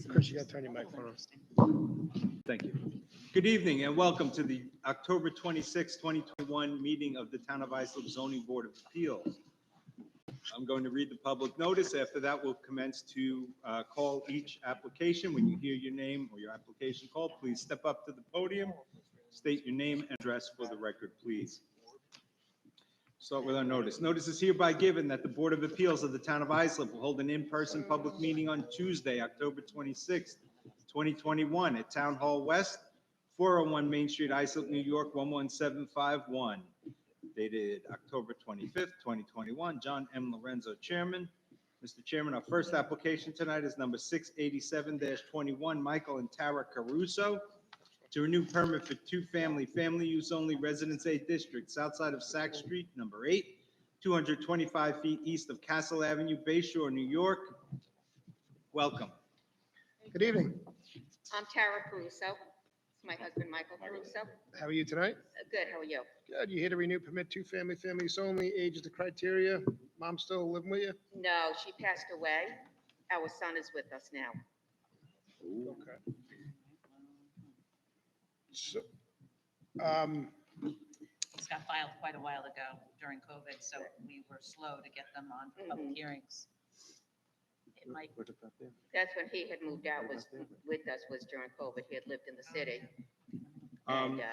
Chris, you got to turn your microphone on. Thank you. Good evening and welcome to the October 26, 2021 meeting of the Town of Islip Zoning Board of Appeals. I'm going to read the public notice. After that, we'll commence to call each application. When you hear your name or your application called, please step up to the podium, state your name and address for the record, please. Start with our notice. Notice is hereby given that the Board of Appeals of the Town of Islip will hold an in-person public meeting on Tuesday, October 26, 2021 at Town Hall West, 401 Main Street, Islip, New York, 11751. Dated October 25th, 2021. John M. Lorenzo, Chairman. Mr. Chairman, our first application tonight is number 687-21, Michael and Tara Caruso, to renew permit for two-family, family use only Residence A District, south side of Sack Street, number 8, 225 feet east of Castle Avenue, Bay Shore, New York. Welcome. Good evening. I'm Tara Caruso. It's my husband, Michael Caruso. How are you tonight? Good, how are you? Good. You here to renew permit two-family, family use only, age is the criteria. Mom still living with you? No, she passed away. Our son is with us now. Okay. So, This got filed quite a while ago during COVID, so we were slow to get them on for public hearings. It might, That's when he had moved out, was with us, was during COVID. He had lived in the city.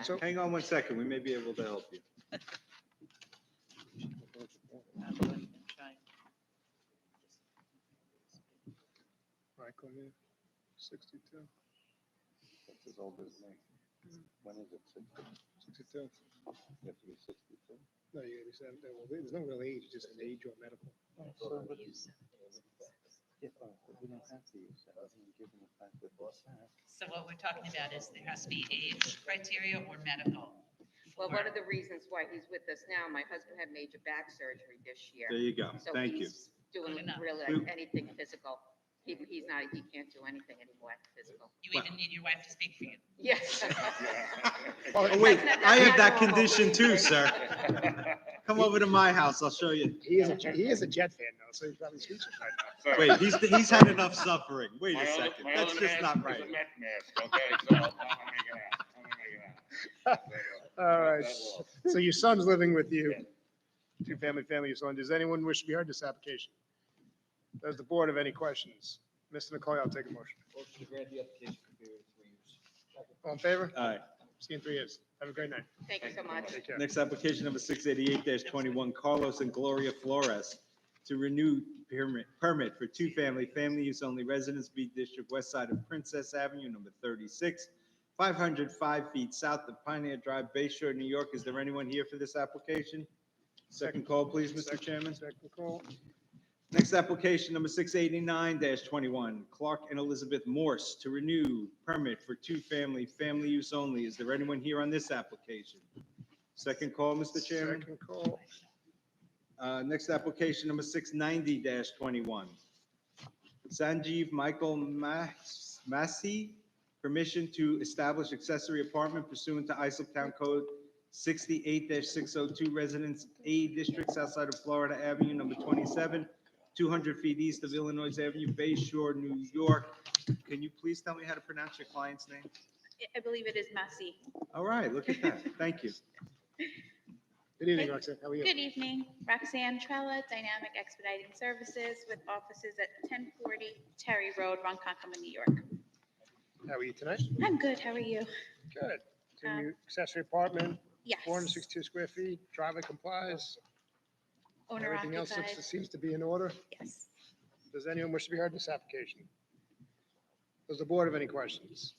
So- Hang on one second. We may be able to help you. Michael here, 62. That's as old as me. When is it? 62. You have to be 62. No, you're 87. Well, there's no real age, just an age or medical. Yeah, but we don't have to use that. Given the fact that it's passed. so what we're talking about is there has to be age criteria or medical. Well, one of the reasons why he's with us now, my husband had major back surgery this year. There you go. So Thank you. he's doing Good enough. really anything physical. He can't do anything anymore physical. You even need your wife to speak for you. Yes. Oh, wait, That's I have that not normal. condition too, sir. Come over to my house. I'll show you. He is a Jet fan though, so he's probably speechless right now. Wait, he's had enough suffering. Wait a My second. other That's just mask not is right. a meth mask, okay, so I'm gonna make it out. All right. So your son's living with you, two-family, family use only. Does anyone wish to be heard in this application? Does the board have any questions? Mr. Nicole, I'll take a motion. Motion to grant the application for period of 3 years. All in favor? All right. See you in 3 years. Have a great night. Thank you so much. Take care. Next application number 688-21, Carlos and Gloria Flores, to renew permit for two-family, family use only Residence B District, west side of Princess Avenue, number 36, 505 feet south of Pioneer Drive, Bay Shore, New York. Is there anyone here for this application? Second call, please, Mr. Chairman. Second call. Next application, number 689-21, Clark and Elizabeth Morse, to renew permit for two-family, family use only. Is there anyone here on this application? Second call, Mr. Chairman. Second call. Next application, number 690-21, Sanjeev Michael Massey, permission to establish accessory apartment pursuant to Islip Town Code 68-602, Residence A District, south side of Florida Avenue, number 27, 200 feet east of Illinois Avenue, Bay Shore, New York. Can you please tell me how to pronounce your client's name? I believe it is Massey. All right, look at that. Thank you. Good evening, Roxanne. How are you? Good evening, Roxanne Trella, Dynamic Expediting Services with offices at 1040 Terry Road, Ronkonkoma, New York. How are you tonight? I'm good, how are you? Good. So your accessory apartment, Yes. 462 square feet, driveway complies. Owner Everything else occupied, seems to be in order. yes. Does anyone wish to be heard in this application? Does the board have any questions?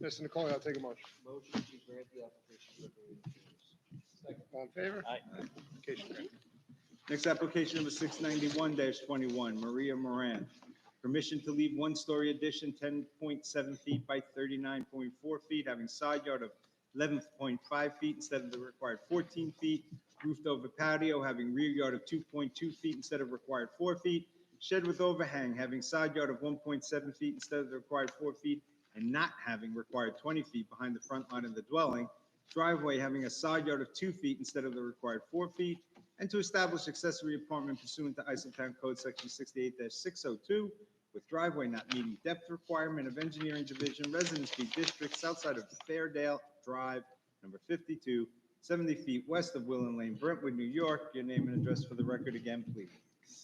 Mr. Nicole, I'll take a motion. Motion to grant the application for period of 3 years. Second. All in favor? Aye. Application granted. Next application number 691-21, Maria Moran. Permission to leave one-story addition 10.7 feet by 39.4 feet, having side yard of 11.5 feet instead of the required 14 feet. Roofed over patio, having rear yard of 2.2 feet instead of required 4 feet. Shed with overhang, having side yard of 1.7 feet instead of the required 4 feet, and not having required 20 feet behind the front line of the dwelling. Driveway having a side yard of 2 feet instead of the required 4 feet. And to establish accessory apartment pursuant to Islip Town Code Section 68-602, with driveway not meeting depth requirement of engineering division, residence B district, south side of Fairdale Drive, number 52, 70 feet west of Willen Lane, Brentwood, New York. Your name and address for the record again, please.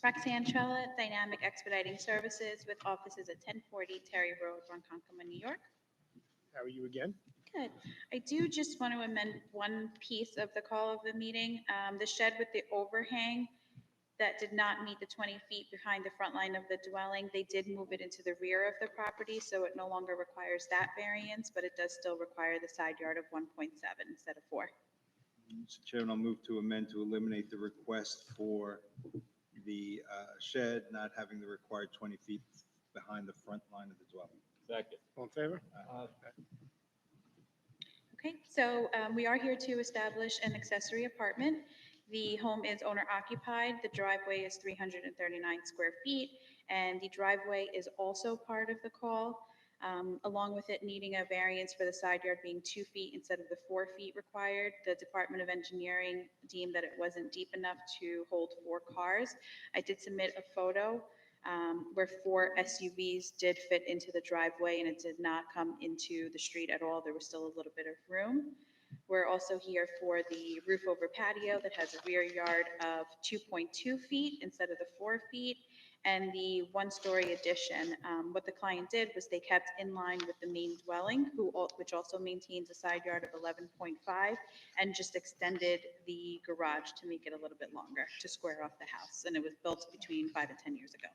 Roxanne Trella, Dynamic Expediting Services with offices at 1040 Terry Road, Ronkonkoma, New York. How are you again? Good. I do just want to amend one piece of the call of the meeting. The shed with the overhang that did not meet the 20 feet behind the front line of the dwelling, they did move it into the rear of the property, so it no longer requires that variance, but it does still require the side yard of 1.7 instead of 4. Mr. Chairman, I'll move to amend to eliminate the request for the shed not having the required 20 feet behind the front line of the dwelling. Second. All in favor? Okay, so we are here to establish an accessory apartment. The home is owner occupied. The driveway is 339 square feet, and the driveway is also part of the call, along with it needing a variance for the side yard being 2 feet instead of the 4 feet required. The Department of Engineering deemed that it wasn't deep enough to hold 4 cars. I did submit a photo where 4 SUVs did fit into the driveway, and it did not come into the street at all. There was still a little bit of room. We're also here for the roof over patio that has a rear yard of 2.2 feet instead of the 4 feet, and the 1-story addition. What the client did was they kept in line with the main dwelling, which also maintains a side yard of 11.5, and just extended the garage to make it a little bit longer, to square off the house. And it was built between 5 and 10 years ago.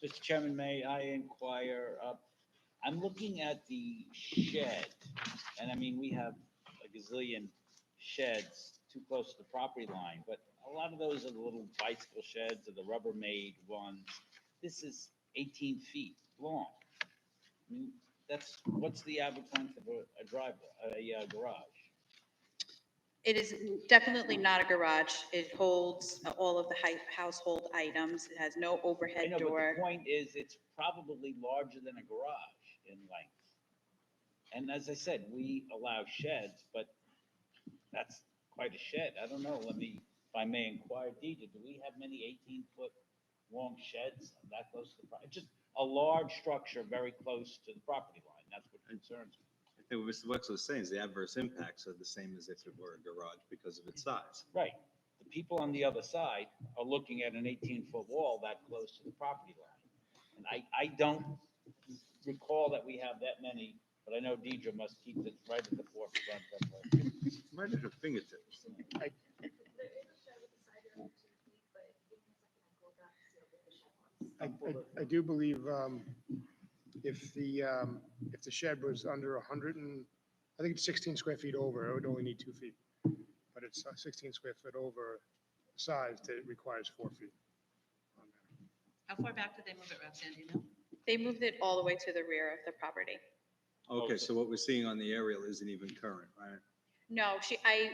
Mr. Chairman, may I inquire, I'm looking at the shed, and I mean, we have a gazillion sheds too close to the property line, but a lot of those are the little bicycle sheds or the Rubbermaid ones. This is 18 feet long. I mean, what's the average length of a driveway, a garage? It is definitely not a garage. It holds all of the household items. It has no I overhead know, but door. the point is, it's probably larger than a garage in length. And as I said, we allow sheds, but that's quite a shed. I don't know, if I may inquire, Deidre, do we have many 18-foot long sheds that close to the property? Just a large structure very close to the property line. That's what concerns me. I think what Mr. Wexler is saying is the adverse impacts are the same as if it were a garage because of its size. Right. The people on the other side are looking at an 18-foot wall that close to the property line. And I don't recall that we have that many, but I know Deidre must keep it right at the forefront of her. Right at her fingertips. I do believe if the shed was under 100 and, I think it's 16 square feet over, it would only need 2 feet. But it's 16 square foot over size that it requires 4 feet. How far back did they move it, Roxanne, do you know? They moved it all the way to the rear of the property. Okay, so what we're seing on the aerial isn't even current, right? No, I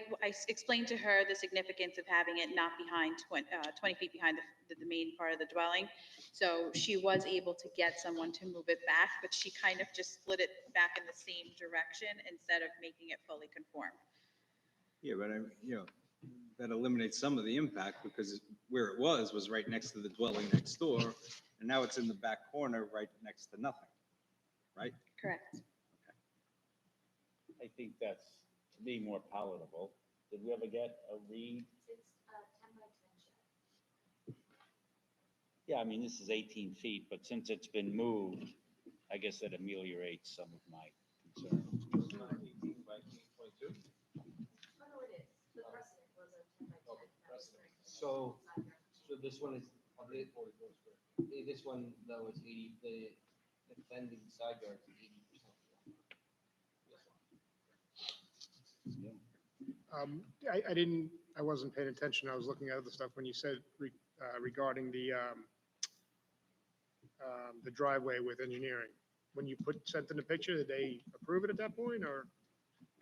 explained to her the significance of having it not behind 20 feet behind the main part of the dwelling. So she was able to get someone to move it back, but she kind of just split it back in the same direction instead of making it fully conform. Yeah, but that eliminates some of the impact because where it was right next to the dwelling next door, and now it's in the back corner right next to nothing, right? Correct. I think that's, to me, more palatable. Did we ever get a read? It's a 10 by 10 shed. Yeah, I mean, this is 18 feet, but since it's been moved, I guess that ameliorates some of my concerns. Oh, no, it is. The precedent was a 10 by 10. That was very- So this one is, this one though is 80, the defending side yard is 80%. I wasn't paying attention. I was looking at other stuff when you said regarding the driveway with engineering. When you sent in the picture, did they approve it at that point or?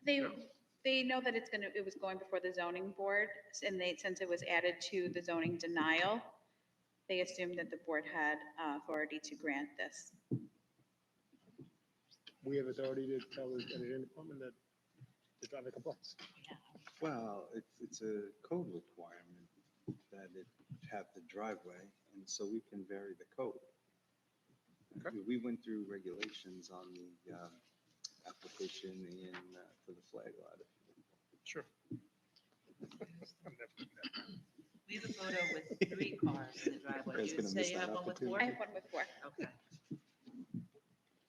They know that it was going before the zoning board, and since it was added to the zoning denial, they assumed that the board had authority to grant this. We have authority to tell the engineering department that the driveway complies. Well, it's a code requirement that it have the driveway, and so we can vary the code. We went through regulations on the application and for the flag lot. Sure. We have a photo with 3 cars in the driveway. Guys You gonna miss say you that have one with 4? I have one with 4. Okay.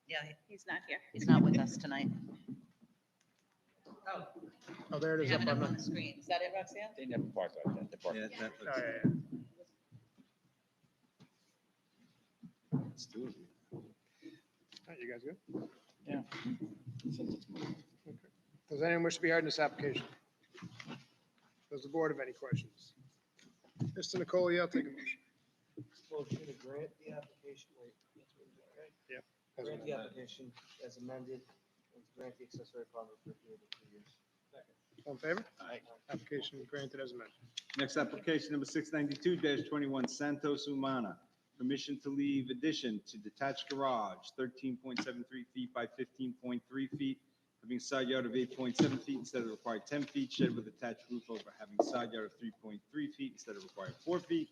Yeah, He's not here. he's not with us tonight. Oh, Oh, there it we is have up it on up on the, the screen. Is that it, Roxanne? They never park like that. They park. Yeah, that oh, looks, yeah, yeah. let's do it. All right, you guys good? Since it's moved. Does anyone wish to be heard in this application? Does the board have any questions? Mr. Nicoli, I'll take a motion. Motion to grant the application, wait, that's what we do, right? Yep. Grant the application as amended, and to grant the accessory apartment for a period of 2 years. All in favor? Aye. Application granted as amended. Next application, number 692-21, Santos Humana. Permission to leave addition to detached garage, 13.73 feet by 15.3 feet, having side yard of 8.7 feet instead of required 10 feet, shed with attached roof over having side yard of 3.3 feet instead of required 4 feet,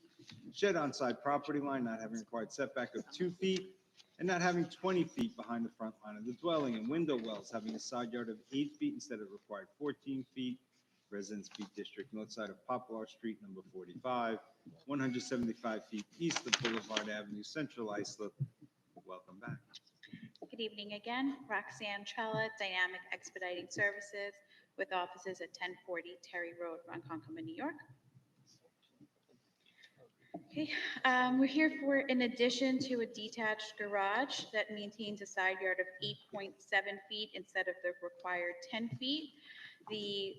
shed on side property line not having required setback of 2 feet, and not having 20 feet behind the front line of the dwelling, and window wells having a side yard of 8 feet instead of required 14 feet, Residence B District, north side of Poplar Street, number 45, 175 feet east of Boulevard Avenue, Central Islip. Welcome back. Good evening again. Roxanne Trella, Dynamic Expediting Services, with offices at 1040 Terry Road, Ronkonkoma, New York. Okay, we're here for an addition to a detached garage that maintains a side yard of 8.7 feet instead of the required 10 feet. The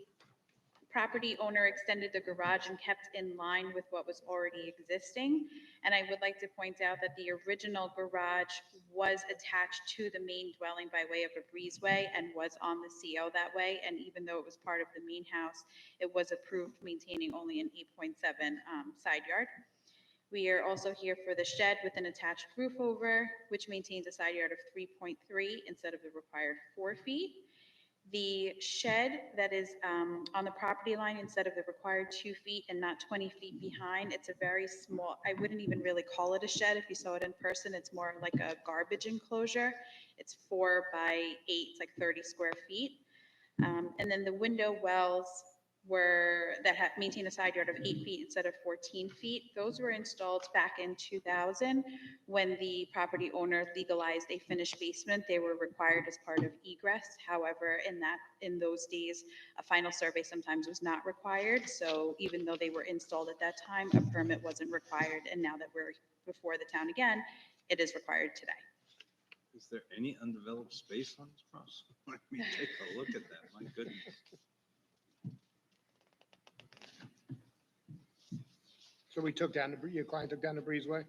property owner extended the garage and kept in line with what was already existing. And I would like to point out that the original garage was attached to the main dwelling by way of a breezeway and was on the CO that way. And even though it was part of the main house, it was approved maintaining only an 8.7 side yard. We are also here for the shed with an attached roof over, which maintains a side yard of 3.3 instead of the required 4 feet. The shed that is on the property line instead of the required 2 feet and not 20 feet behind, it's a very small, I wouldn't even really call it a shed. If you saw it in person, it's more like a garbage enclosure. It's 4 by 8, it's like 30 square feet. And then the window wells maintain a side yard of 8 feet instead of 14 feet. Those were installed back in 2000 when the property owner legalized a finished basement. They were required as part of egress. However, in those days, a final survey sometimes was not required. So even though they were installed at that time, a permit wasn't required. And now that we're before the town again, it is required today. Is there any undeveloped space on this parcel? Let me take a look at that, my goodness. So we took down your client took down the breezeway?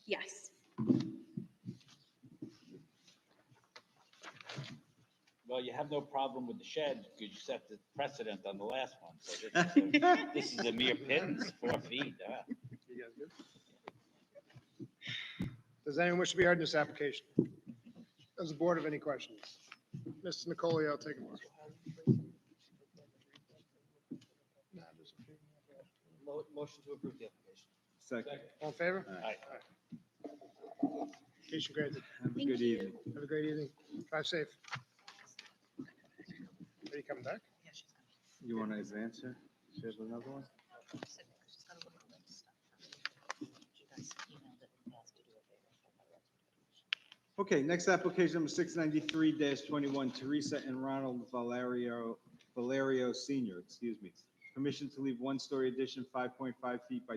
Yes. Well, you have no problem with the shed because you set the precedent on the last one. So this is a mere pittance, 4 feet. You guys good? Does anyone wish to be heard in this application? Does the board have any questions? Mr. Nicoli, I'll take a motion. Motion to approve the application. Second. All in favor? Aye. Application granted. Have a Thank good you. evening. Have a great evening. Drive safe. Are you coming back? Yeah, she's coming. You want to advance her? She has another one? She's got a little bit of stuff. She guys emailed it and asked to do a favor. Okay, next application, number 693-21, Teresa and Ronald Valerio Senior, excuse me. Permission to leave one-story addition 5.5 feet by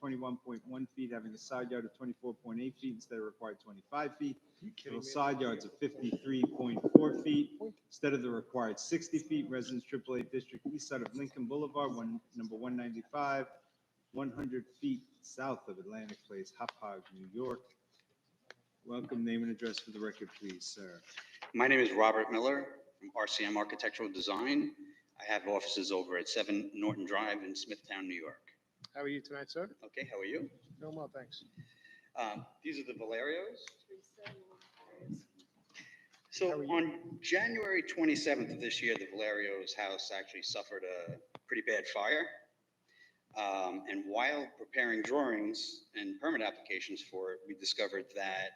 21.1 feet, having a side yard of 24.8 feet instead of required 25 feet. Total side yards of 53.4 feet instead of the required 60 feet. Residence AAA District, east side of Lincoln Boulevard, number 195, 100 feet south of Atlantic Place, Hauppauge, New York. Welcome, name and address for the record, please, sir. My name is Robert Miller from RCM Architectural Design. I have offices over at 7 Norton Drive in Smithtown, New York. How are you tonight, sir? Okay, how are you? Doing well, thanks. These are the Valerios. How are So you? on January 27th of this year, the Valerio's house actually suffered a pretty bad fire. And while preparing drawings and permit applications for it, we discovered that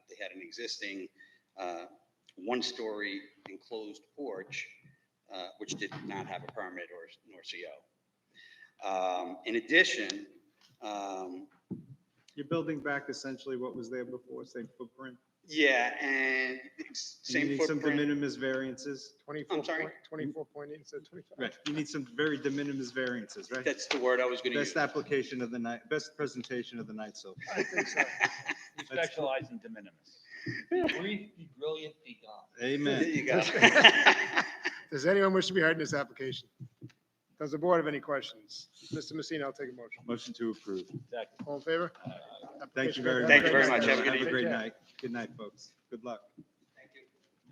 they had an existing one-story enclosed porch, which did not have a permit or nor CO. In addition, You're building back essentially what was there before, same footprint? yeah, and You same need some de footprint. minimis variances? 24 I'm sorry? 24.8 instead of 25. Right, you need some very de minimis variances, right? That's the word I was going to use. Best application of the night, best presentation of the night so far. I think so. We specialize in de minimis. Be brief, be brilliant, be gone. There Amen. you go. Does anyone wish to be heard in this application? Does the board have any questions? Mr. Messina, I'll take a motion. Motion to approve. Second. All in favor? Thank you very much. Thank you very much. Have a good Have a evening. great night. Good night, folks. Good luck.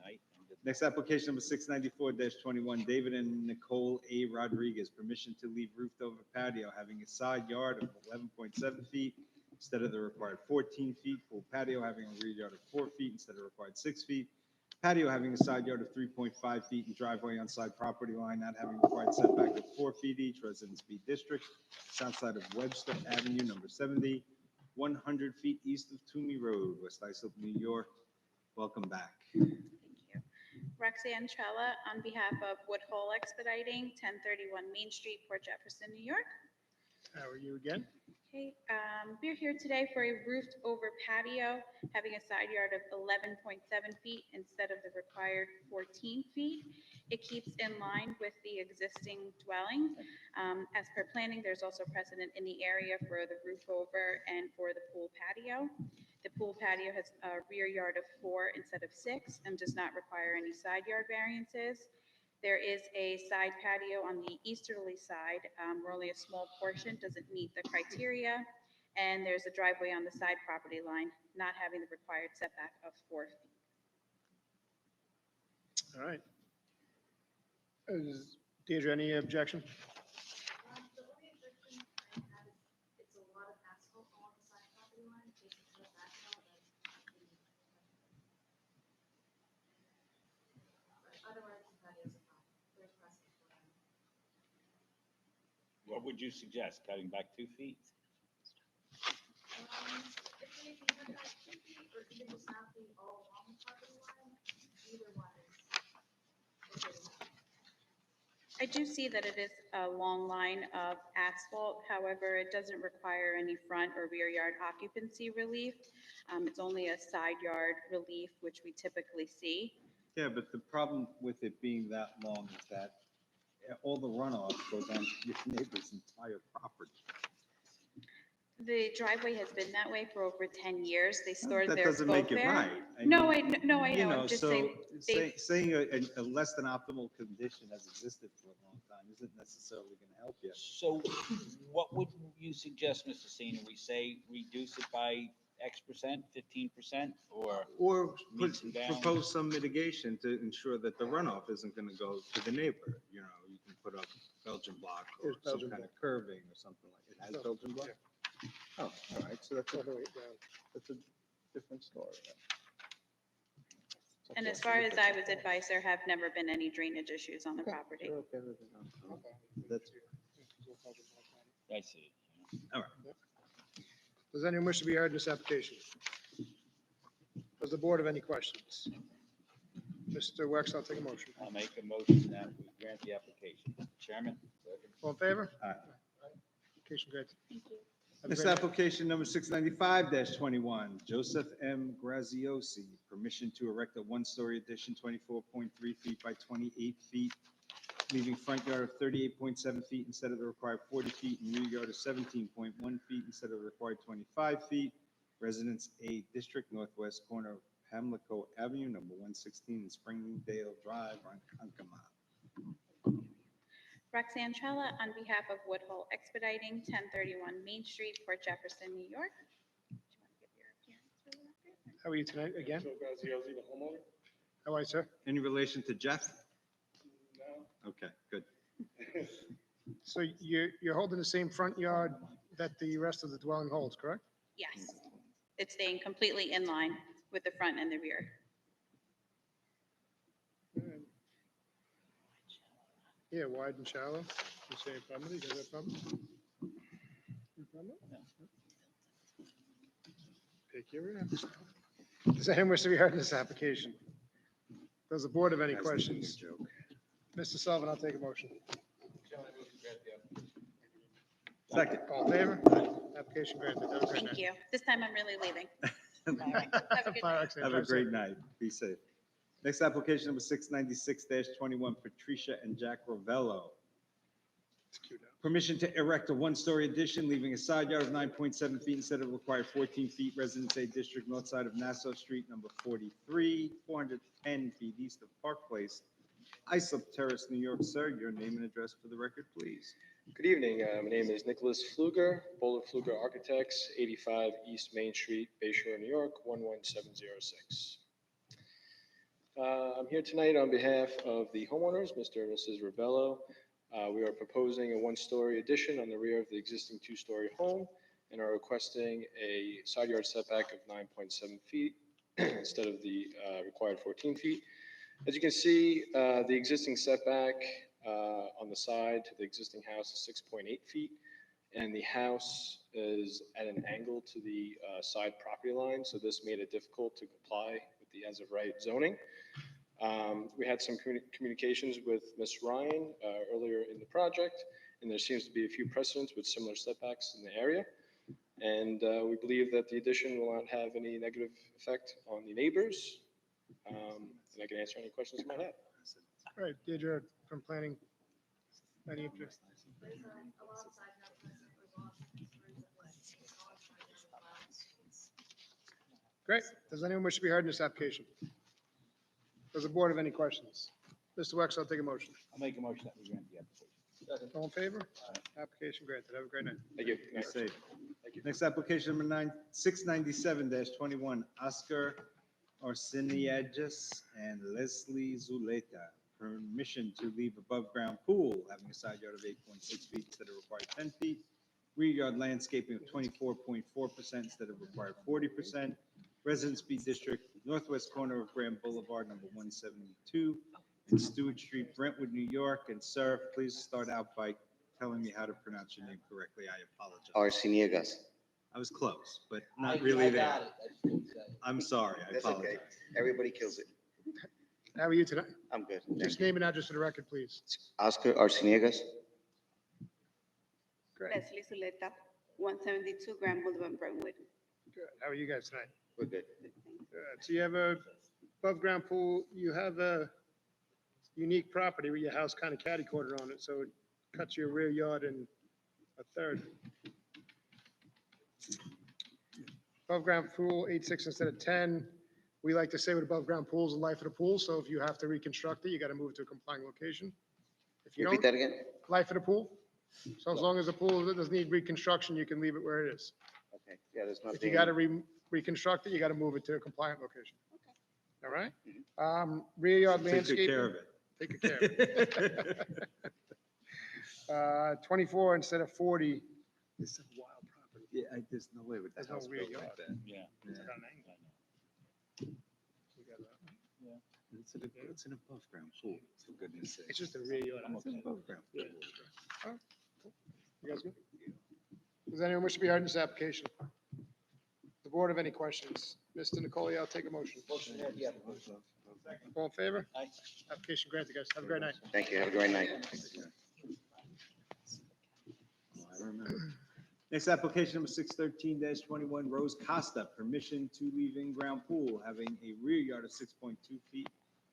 Night. Next application number 694-21, David and Nicole A. Rodriguez, permission to leave roofed over patio having a side yard of 11.7 feet instead of the required 14 feet, pool patio having a rear yard of 4 feet instead of required 6 feet, patio having a side yard of 3.5 feet and driveway on side property line not having required setback of 4 feet each, Residence B District, south side of Webster Avenue, number 70, 100 feet east of Toomey Road, West Islip, New York. Welcome back. Thank you. Roxanne Trella on behalf of Woodhull Expediting, 1031 Main Street, Port Jefferson, New York. How are you again? Okay, we're here today for a roofed over patio having a side yard of 11.7 feet instead of the required 14 feet. It keeps in line with the existing dwelling. As per planning, there's also precedent in the area for the roof over and for the pool patio. The pool patio has a rear yard of 4 instead of 6 and does not require any side yard variances. There is a side patio on the easterly side, where only a small portion doesn't meet the criteria. And there's a driveway on the side property line, not having the required setback of 4 feet. All right. Deirdre, any objection? The only objection I have is it's a lot of asphalt along the side property line, facing to the back now, but otherwise, the patio's fine. There's precedent for that. What would you suggest? Cutting back 2 feet? If they can cut back 2 feet, or even just not be all along the property line, either one is okay. I do see that it is a long line of asphalt. However, it doesn't require any front or rear yard occupancy relief. It's only a side yard relief, which we typically see. Yeah, but the problem with it being that long is that all the runoff goes on your neighbor's entire property. The driveway has been that way for over 10 years. They stored That their doesn't boat make it there. right. I No, mean, I you know. I'm just so saying, they, saying a less than optimal condition has existed for a long time isn't necessarily going to help you. So what would you suggest, Mr. Senior? We say reduce it by X percent, 15%, or? Or Meets and bounds. propose some mitigation to ensure that the runoff isn't going to go to the neighbor. You know, you can put up Belgian block or There's some Belgian kind of curving or something like it. Has Belgian block? Oh, all right, so that's All the way down. that's a different story. and as far as I was advised, there have never been any drainage issues on the property. That's, I see. Does anyone wish to be heard in this application? Does the board have any questions? Mr. Wex, I'll take a motion. I'll make a motion that we grant the application. Chairman? All in favor? Aye. Application granted. Thank you. Have a Next great night. application number 695-21, Joseph M. Graziosi, permission to erect a one-story addition, 24.3 feet by 28 feet, leaving front yard of 38.7 feet instead of the required 40 feet, and rear yard of 17.1 feet instead of the required 25 feet. Residence A District, northwest corner of Pamlico Avenue, number 116, Springdale Drive, Ronkonkoma. Roxanne Trella on behalf of Woodhull Expediting, 1031 Main Street, Port Jefferson, New York. Do you want to give your appearance for the record? How are you tonight again? How are you, sir? Any relation to Jeff? No. Okay, good. So you're holding the same front yard that the rest of the dwelling holds, correct? Yes, it's staying completely in line with the front and the rear. Yeah, wide and shallow. You say a problem? You got a problem? Take your rest. Does anyone wish to be heard in this application? Does the board have any questions? Mr. Sullivan, I'll take a motion. Second. All in favor? Application granted. Have a great Thank night. you. This time I'm really leaving. Have a good Fire night. accident, Have a drive great safe. night. Be safe. Next application number 696-21, Patricia and Jack Rovello. It's cute out. Permission to erect a one-story addition, leaving a side yard of 9.7 feet instead of required 14 feet. Residence A District, north side of Nassau Street, number 43, 410 feet east of Park Place, Islip Terrace, New York. Sir, your name and address for the record, please. Good evening. My name is Nicholas Pfluger, Bowler Pfluger Architects, 85 East Main Street, Bay Shore, New York, 11706. I'm here tonight on behalf of the homeowners, Mr. and Mrs. Ravello. We are proposing a one-story addition on the rear of the existing two-story home and are requesting a side yard setback of 9.7 feet instead of the required 14 feet. As you can see, the existing setback on the side to the existing house is 6.8 feet, and the house is at an angle to the side property line, so this made it difficult to comply with the as-of-right zoning. We had some communications with Ms. Ryan earlier in the project, and there seems to be a few precedents with similar setbacks in the area. And we believe that the addition will not have any negative effect on the neighbors. And I can answer any questions you might have. All right, Deirdre from planning. Any interest? There's a lot of side note precedent for law. Great. Does anyone wish to be heard in this application? Does the board have any questions? Mr. Wex, I'll take a motion. I'll make a motion that we grant the application. All in favor? Application granted. Have a great night. Thank you. Be safe. Next application number 697-21, Oscar Arseniagus and Leslie Zuleta. Permission to leave above-ground pool having a side yard of 8.6 feet instead of required 10 feet. Rear yard landscaping of 24.4% instead of required 40%. Residence B District, northwest corner of Graham Boulevard, number 172, in Stewart Street, Brentwood, New York. And sir, please start out by telling me how to pronounce your name correctly. I apologize. Arseniagus. I was close, but not really there. I'm sorry. I That's okay. apologize. Everybody kills it. How are you tonight? I'm good. Just name and address for the record, please. Oscar Arseniagus. Great. Leslie Zuleta, 172 Grand Boulevard, Brentwood. Good. How are you guys tonight? We're good. Good. So you have a above-ground pool. You have a unique property where your house kind of catty-corner on it, so it cuts your rear yard in a third. Above-ground pool, 8.6 instead of 10. We like to say with above-ground pools, the life of the pool, so if you have to reconstruct it, you got to move it to a complying location. If you Repeat don't, that again? life of the pool. So as long as the pool doesn't need reconstruction, you can leave it where it is. Okay. Yeah, there's nothing. If you got to reconstruct it, you got to move it to a compliant location. All right? Rear yard Take good landscaping. care of it. Take good care of it. 24 instead of 40. It's a wild property. Yeah, there's no way with the There's no house rear built like yard. that. Yeah. It's got an angle. You got that. It's an above-ground pool, for goodness sake. It's just a rear yard. It's an above-ground pool. You guys good? Does anyone wish to be heard in this application? The board have any questions? Mr. Nicoli, I'll take a motion. Motion to grant the application. All in favor? Aye. Application granted, guys. Have a great night. Thank you. Have a great night. Oh, I remember. Next application number 613-21, Rose Costa, permission to leave in-ground pool having a rear yard of 6.2 feet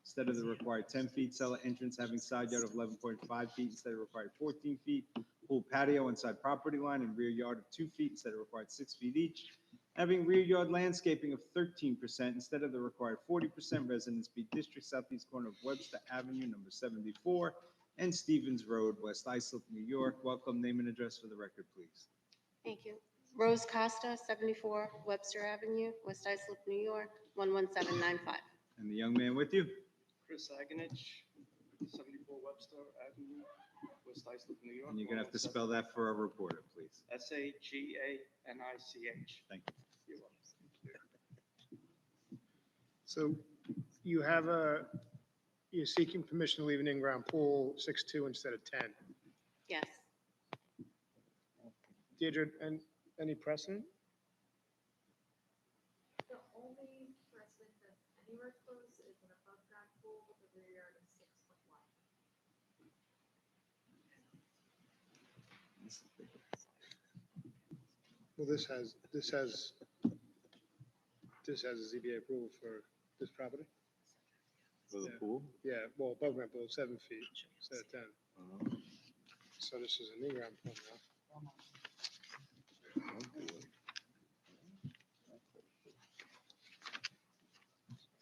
instead of the required 10 feet. Cellar entrance having side yard of 11.5 feet instead of required 14 feet. Pool patio inside property line and rear yard of 2 feet instead of required 6 feet each. Having rear yard landscaping of 13% instead of the required 40%. Residence B District, southeast corner of Webster Avenue, number 74, and Stevens Road, West Islip, New York. Welcome, name and address for the record, please. Thank you. Rose Costa, 74 Webster Avenue, West Islip, New York, 11795. And the young man with you? Chris Aganich, 74 Webster Avenue, West Islip, New York. And you're gonna have to spell that for our reporter, please. Saganich. Thank you. You're welcome. So you have you're seeking permission to leave an in-ground pool 6.2 instead of 10. Yes. Deirdre, and any precedent? The only precedent that's anywhere close is an above ground pool with a rear yard of 6 foot wide. Well, this has a ZBA approval for this property? For the Yeah. pool? Yeah, well, above ground pool, 7 feet instead of 10. Uh-huh. So this is an in-ground pool now.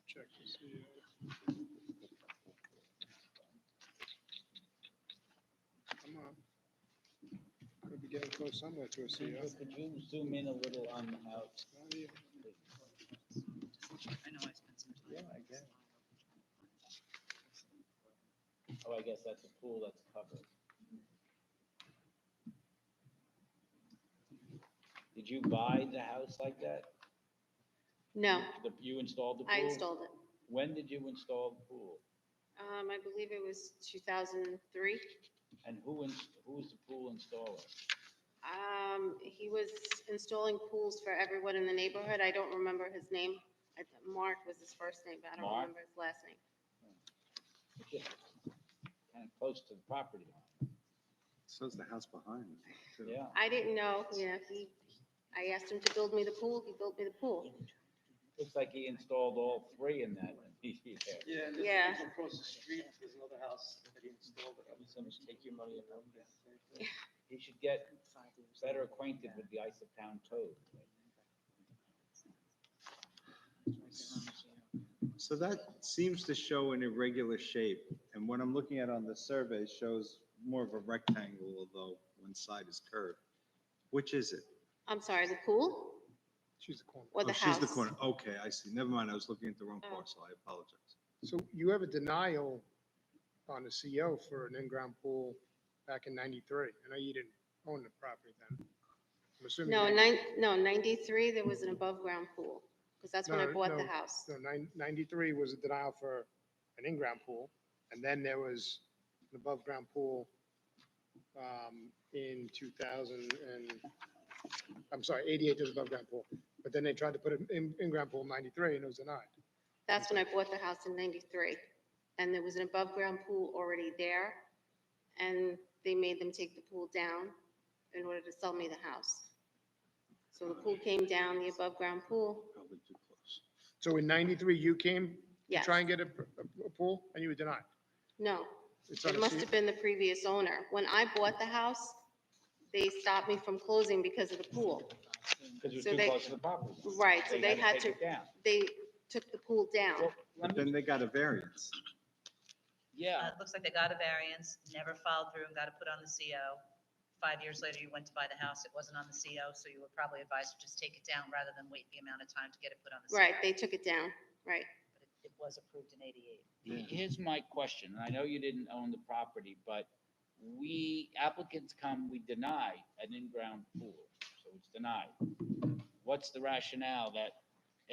Check to see. Come on. Could be getting close somewhere to a CO. Could you zoom in a little on the house? Not even. I know I spent some time. Yeah, I get it. Oh, I guess that's a pool that's covered. Did you buy the house like that? No, You installed the pool? I installed it. When did you install the pool? I believe it was 2003. And who was the pool installer? He was installing pools for everyone in the neighborhood. I don't remember his name. Mark was his first name, but I don't Mark? remember his last name. Kind of close to the property line. So's the house behind. too. Yeah. I didn't know, I asked him to build me the pool, he built me the pool. Looks like he installed all three in that. Yeah, and Yeah. there's across the street, there's another house that he installed. Take your money and run. He should get better acquainted with the Isoptown code. So that seems to show an irregular shape, and what I'm looking at on the survey shows more of a rectangle, although one side is curved. Which is it? I'm sorry, the pool She's the corner. or the Oh, house? she's the corner. Okay, I see. Never mind, I was looking at the wrong Oh. parcel. I apologize. So you have a denial on the CO for an in-ground pool back in 93. I know you didn't own the property then. I'm assuming. No, you- 93, there was an above-ground pool, because that's when I No, bought the no, house. No, 93 was a denial for an in-ground pool, and then there was an above-ground pool in 2000 and, I'm sorry, 88 was above-ground pool. But then they tried to put an in-ground pool in 93 and it was denied. That's when I bought the house in 93. And there was an above-ground pool already there, and they made them take the pool down in order to sell me the house. So the pool came down, the above-ground pool, Probably too close. So in 93, you came to yes. try and get a pool and you were denied? No, It's on it the must C- have been the previous owner. When I bought the house, they stopped me from closing because of the pool. Because it was So too they- close to the property line. Right, so they had take to, it down. they took the pool down. Well, But then they got a variance. Yeah, It looks like they got a variance, never followed through, got it put on the CO. 5 years later, you went to buy the house, it wasn't on the CO, so you were probably advised to just take it down rather than wait the amount of time to get it put on the CO. Right, they took it down, right. But it was approved in 88. here's my question, and I know you didn't own the property, but applicants come, we deny an in-ground pool, so it's denied. What's the rationale that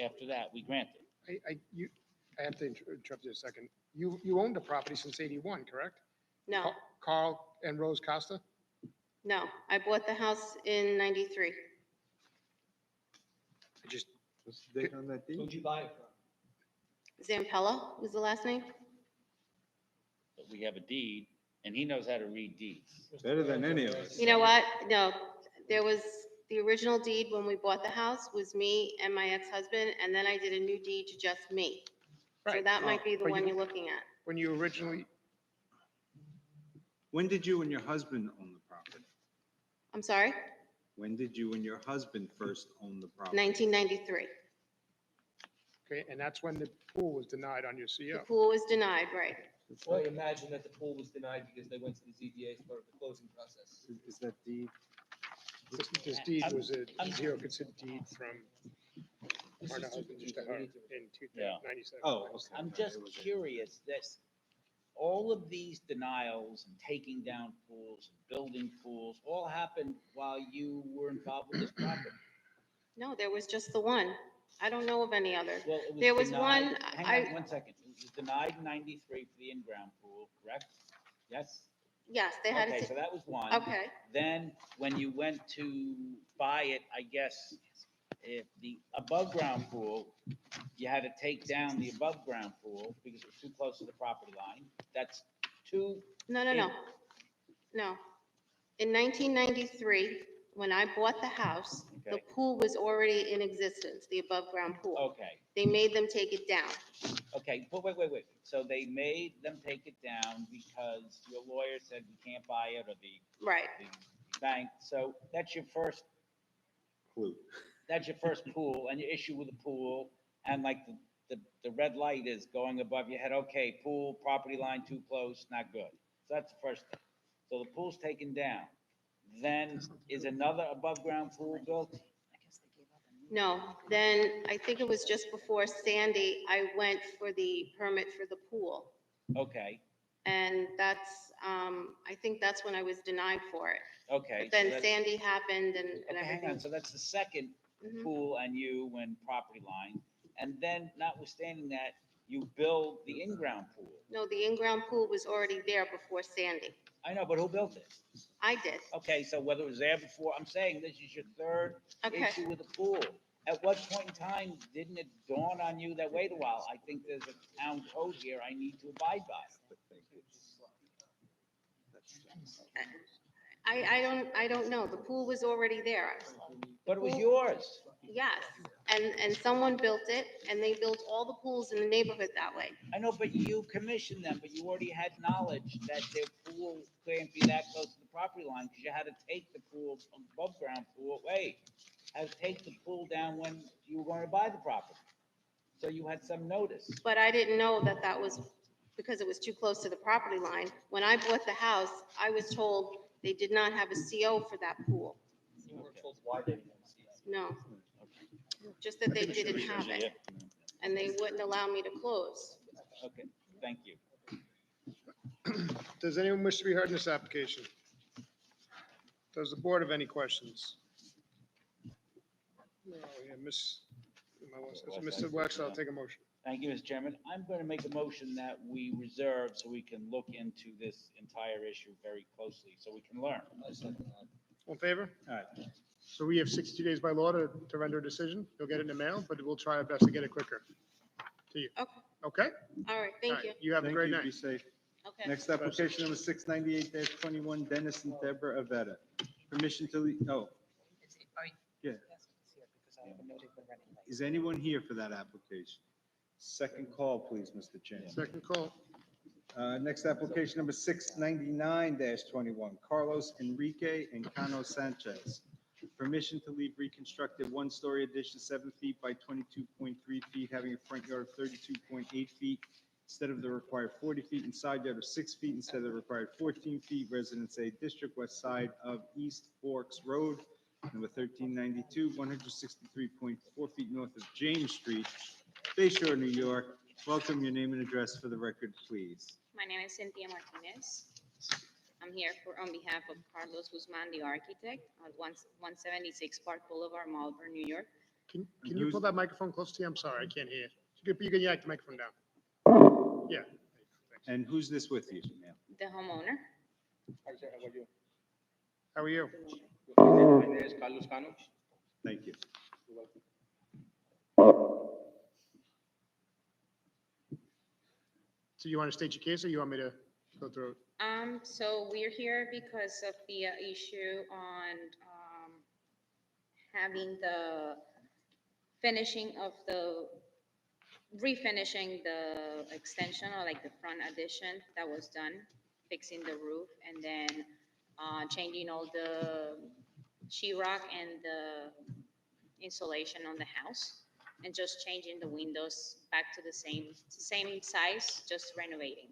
after that, we grant it? I have to interrupt you a second. You owned the property since 81, correct? No, Carl and Rose Costa? no, I bought the house in 93. I just, What's the date on that Who'd deed? you buy it from? Zampella was the last name? But we have a deed, and he knows how to read deeds. Better than any of us. You know what? No, there was, the original deed when we bought the house was me and my ex-husband, and then I did a new deed to just me. So right. that might be the But one you- you're looking at. When you originally, When did you and your husband own the property? I'm sorry? When did you and your husband first own the property? 1993. okay, and that's when the pool was denied on your The CO. pool was denied, right. Well, I imagine that the pool was denied because they went to the ZBA as part of the closing process. Is that deed? This deed was a I'm- zero considered deed from This our is too husband just to confusing. We her need to- in Yeah. 1997. Oh, okay. I'm just curious, that all of these denials and taking down pools, and building pools, all happened while you were involved with this property. No, there was just the one. I don't know of any other. Well, it was There was denied- one, Hang on 1 second. It was denied in 93 for the in-ground pool, correct? Yes? Yes, they had Okay, to, so that was one. okay, Then when you went to buy it, I guess, if the above-ground pool, you had to take down the above-ground pool because it was too close to the property line. That's two. no. No. In 1993, when I bought the house, the Okay. pool was already in existence, the above-ground pool. Okay, They made them take it down. okay, but wait. So they made them take it down because your lawyer said we can't buy it, or Right. the bank. So that's your first Clue. that's your first pool, and your issue with the pool, and like the red light is going above your head, okay, pool, property line too close, not good. So that's the first thing. So the pool's taken down. Then is another above-ground pool built? No, then I think it was just before Sandy, I went for the permit for the pool. Okay, And that's, I think that's when I was denied for it. okay. But then so that's- Sandy happened and Okay, hang everything. on, so that's the second Mhm. pool and you and property line. And then notwithstanding that, you build the in-ground pool. No, the in-ground pool was already there before Sandy. I know, but who built it? I did. Okay, so whether it was there before, I'm saying this is your third Okay. issue with the pool. At what point in time didn't it dawn on you that, wait a while, I think there's a town code here I need to abide by? I don't know. The pool was already there. But it was yours. Yes. And someone built it and they built all the pools in the neighborhood that way. I know, but you commissioned them, but you already had knowledge that their pool couldn't be that close to the property line, because you had to take the pool, above ground pool, had to take the pool down when you were going to buy the property. So you had some notice. But I didn't know that that was because it was too close to the property line. When I bought the house, I was told they did not have a CO for that pool. You were told why they didn't see it. No. Just that they didn't have it. And they wouldn't allow me to close. Okay, thank you. Does anyone wish to be heard in this application? Does the board have any questions? No, yeah, Mr. Wexler, I'll take a motion. Thank you, Mr. Chairman. I'm going to make a motion that we reserve so we can look into this entire issue very closely, so we can learn. All in favor? All right. So we have 62 days by law to render a decision. You'll get it in the mail, but we'll try our best to get it quicker to you. Okay. Okay? All right, All thank right, you. You have a Thank great you. night. Be safe. Okay. Next application number 698-21, Dennis and Deborah Avetta. Permission to, yeah. Is anyone here for that application? Second call, please, Mr. Chairman. Second call. Next application number 699-21, Carlos Enrique and Cano Sanchez. Permission to leave reconstructed one-story addition 7 feet by 22.3 feet, having a front yard of 32.8 feet instead of the required 40 feet, and side yard of 6 feet instead of the required 14 feet. Residence A District, west side of East Forks Road, number 1392, 163.4 feet north of James Street, Bay Shore, New York. Welcome, your name and address for the record, please. My name is Cynthia Martinez. I'm here on behalf of Carlos Guzman, the architect, at 176 Park Boulevard, Marlboro, New York. Can you pull that microphone close to you? I'm sorry, I can't hear. You can yank the microphone down. Yeah. And who's this with you, ma'am? The homeowner. How are you? My name is Carlos Cano. Thank you. So you want to state your case or you want me to go through it? So we're here because of the issue on having the finishing of refinishing the extension or like the front addition that was done, fixing the roof, and then changing all the sheetrock and the insulation on the house, and just changing the windows back to the same size, just renovating.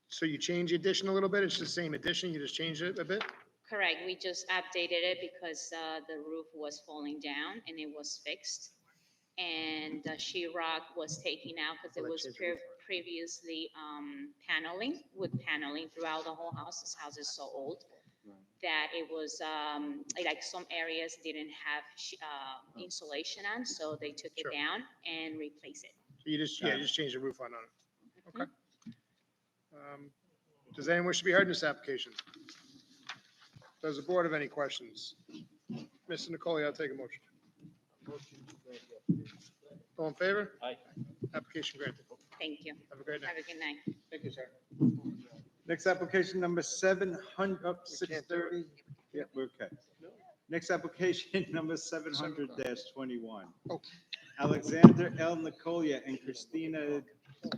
So you change the addition a little bit? It's the same addition, you just changed it a bit? Correct, we just updated it because the roof was falling down and it was fixed. And the sheetrock was taken out because it was previously paneling, wood paneling throughout the whole house. This house is so old that it was, like some areas didn't have insulation on, so they took it Sure. down and replaced it. So you just changed the roof on it. Okay. Does anyone wish to be heard in this application? Does the board have any questions? Mr. Nicoli, I'll take a motion. Motion to grant the application. All in favor? Aye. Application granted. Thank you. Have a great night. Have a good night. Thank you, sir. Next application number 700, We can't do it. 630. Yeah, we're okay. Next application number 700-21. Oh. Alexander L. Nicolia and Christina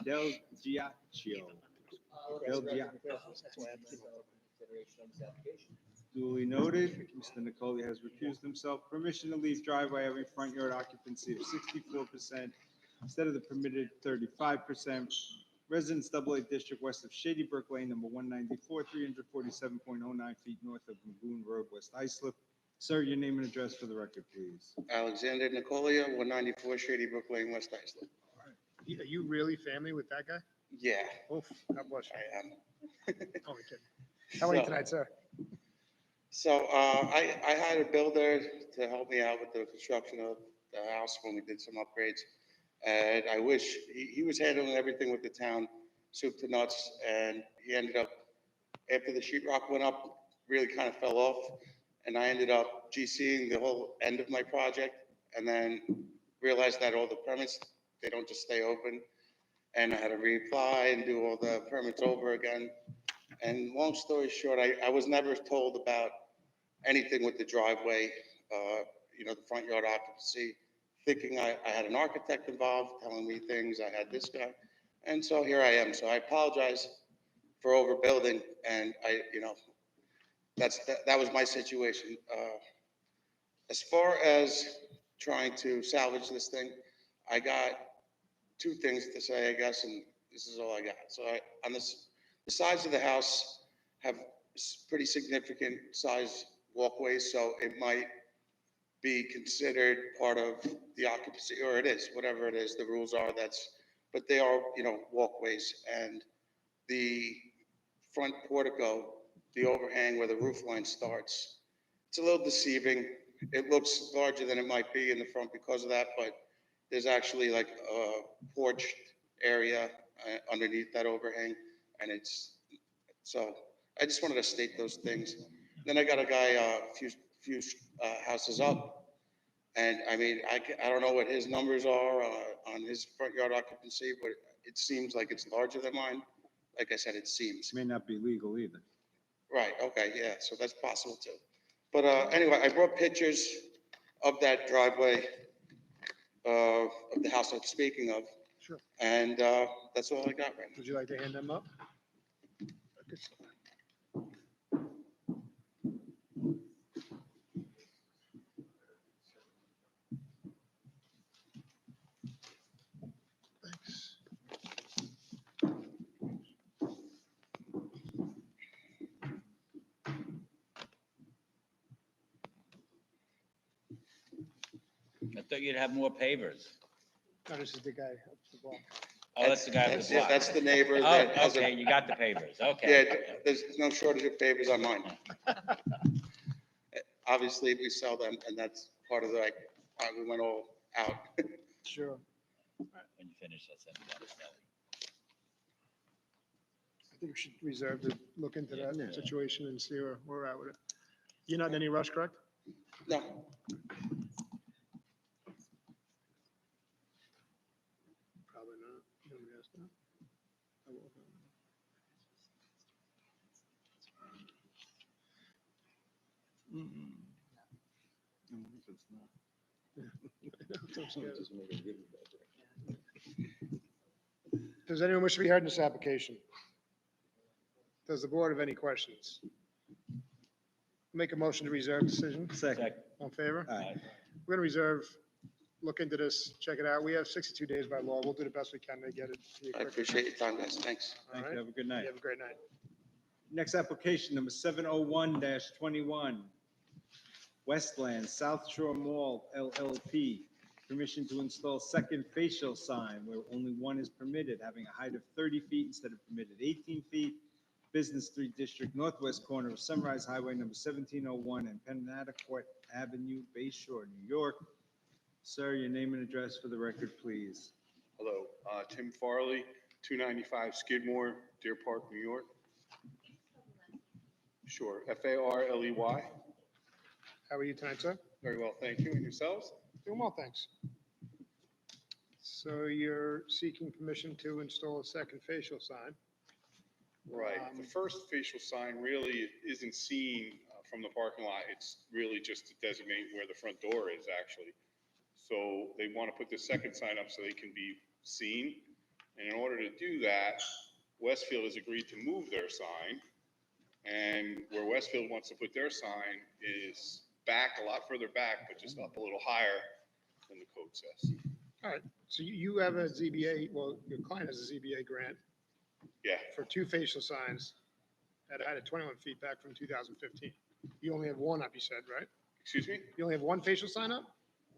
Del Giaccio. Del Giaccio. That's why I'm consideration of this application. Duly noted, Mr. Nicolia has recused himself. Permission to leave driveway having front yard occupancy of 64% instead of the permitted 35%. Residence AA District west of Shady Brook Lane, number 194, 347.09 feet north of Lagoon Road, West Islip. Sir, your name and address for the record, please. Alexander Nicolia, 194 Shady Brook Lane, West Islip. Are you really family with that guy? Yeah, Oof, God bless you. I am. Only kidding. How are you So- tonight, sir? So I had a builder to help me out with the construction of the house when we did some upgrades. And I wish, he was handling everything with the town, soup to nuts, and he ended up, after the sheet rock went up, really kind of fell off. And I ended up GCing the whole end of my project, and then realized that all the permits, they don't just stay open. And I had to reapply and do all the permits over again. And long story short, I was never told about anything with the driveway, the front yard occupancy, thinking I had an architect involved, telling me things, I had this guy. And so here I am. So I apologize for overbuilding, and that was my situation. As far as trying to salvage this thing, I got two things to say, I guess, and this is all I got. So on the sides of the house have pretty significant size walkways, so it might be considered part of the occupancy, or it is, whatever it is, the rules are, but they are, walkways. And the front portico, the overhang where the roof line starts, it's a little deceiving. It looks larger than it might be in the front because of that, but there's actually like a porch area underneath that overhang, and so I just wanted to state those things. Then I got a guy a few houses up, and I mean, I don't know what his numbers are on his front yard occupancy, but it seems like it's larger than mine. Like I said, it seems. May not be legal either. Right, okay, yeah, so that's possible too. But anyway, I brought pictures of that driveway, of the house I'm speaking of, Sure. and that's all I got right now. Would you like to hand them up? Thanks. I thought you'd have more pavers. No, this is the guy up the block. Oh, that's the guy with the it. block. That's the neighbor Oh, that has okay, a, you got the pavers, yeah, okay. there's no shortage of favors on mine. Obviously, we sell them, and that's part of the, we went all out. Sure. When you finish, I'll send it down to Sally. I think we should reserve to look into Yeah. that situation and see where we're at with it. You're not in any rush, correct? No, Probably not. Nobody else not. I will. I'm scared. Does anyone wish to be heard in this application? Does the board have any questions? Make a motion to reserve decision. Second. All in favor? Aye. We're going to reserve, look into this, check it out. We have 62 days by law. We'll do the best we can to get it to you I quicker. appreciate your time, guys, thanks. Thank All you. right. Have a good night. You have a great night. Next application, number 701-21. Westland South Shore Mall LLP. Permission to install second facial sign where only one is permitted, having a height of 30 feet instead of permitted 18 feet. Business 3 District, northwest corner of Sunrise Highway, number 1701 and Pennanaquet Avenue, Bay Shore, New York. Sir, your name and address for the record, please. Hello, Tim Farley, 295 Skidmore, Deer Park, New York. Sure, Farley. How are you tonight, sir? Very well, thank you. And yourselves? Doing well, thanks. So you're seeking permission to install a second facial sign. Right. The first facial sign really isn't seen from the parking lot. It's really just to designate where the front door is, actually. So they want to put the second sign up so they can be seen. And in order to do that, Westfield has agreed to move their sign. And where Westfield wants to put their sign is back, a lot further back, but just up a little higher than the code says. All right, so you have a ZBA, well, your client has a ZBA grant Yeah, for two facial signs that had 21 feet back from 2015. You only have one up, you said, right? excuse me? You only have one facial sign up?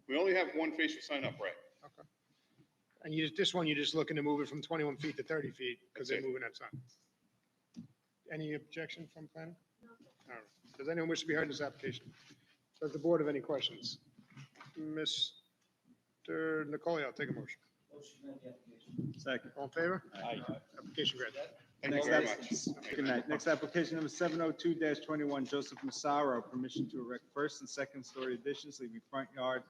We only have one facial sign up, right? Okay. And this one, you're just looking to move it from 21 feet to 30 feet because they're That's it. moving that sign. Any objection from planning? All right. Does anyone wish to be heard in this application? Does the board have any questions? Mr. Nicole, I'll take a motion. Second. All in favor? Aye. Application granted. Thank you Next very app- much. Good night. Next application number 702-21, Joseph Massaro, permission to erect first and second story additions, leaving front yard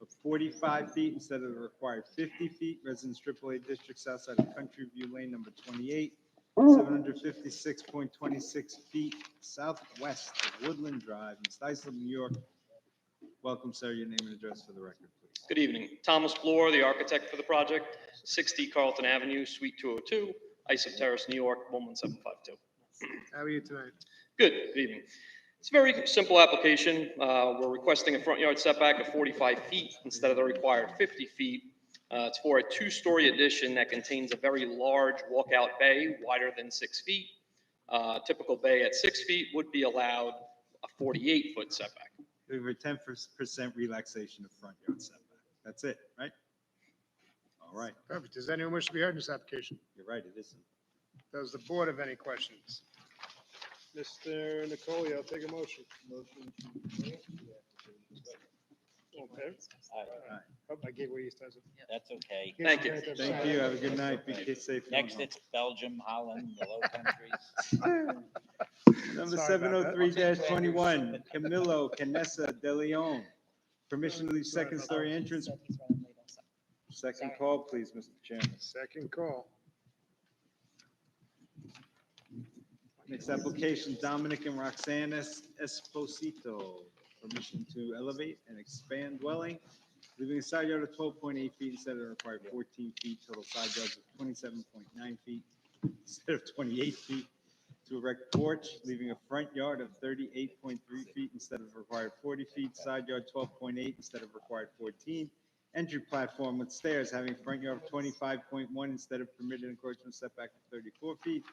of 45 feet instead of the required 50 feet. Residence AAA District Southside of Country View Lane number 28, 756.26 feet southwest of Woodland Drive in Islip, New York. Welcome, sir. Your name and address for the record, please. Good evening. Thomas Flores, the architect for the project, 60 Carlton Avenue, Suite 202, Islip Terrace, New York, 11752. How are you tonight? Good evening. It's a very simple application. We're requesting a front yard setback of 45 feet instead of the required 50 feet. It's for a two-story addition that contains a very large walkout bay, wider than 6 feet. Typical bay at 6 feet would be allowed a 48-foot setback. We have a 10% relaxation of front yard setback. That's it, right? All right. Perfect. Does anyone wish to be heard in this application? You're right, it isn't. Does the board have any questions? Mr. Nicole, I'll take a motion. All in favor? Aye. Oh, I gave away his time. That's okay. Thank you. Thank you. Have a good night. Be safe. going Next, home. it's Belgium, Holland, the Low Countries. Number Sorry about that. 703-21, Camilo Canessa De Leon. Permission to leave second story entrance. Second call, please, Mr. Chairman. Second call. Next application, Dominic and Roxanne Esposito. Permission to elevate and expand dwelling, leaving a side yard of 12.8 feet instead of the required 14 feet, total side yards of 27.9 feet instead of 28 feet. To erect porch, leaving a front yard of 38.3 feet instead of required 40 feet, side yard 12.8 instead of required 14. Entry platform with stairs having front yard of 25.1 instead of permitted encroachment setback of 34 feet.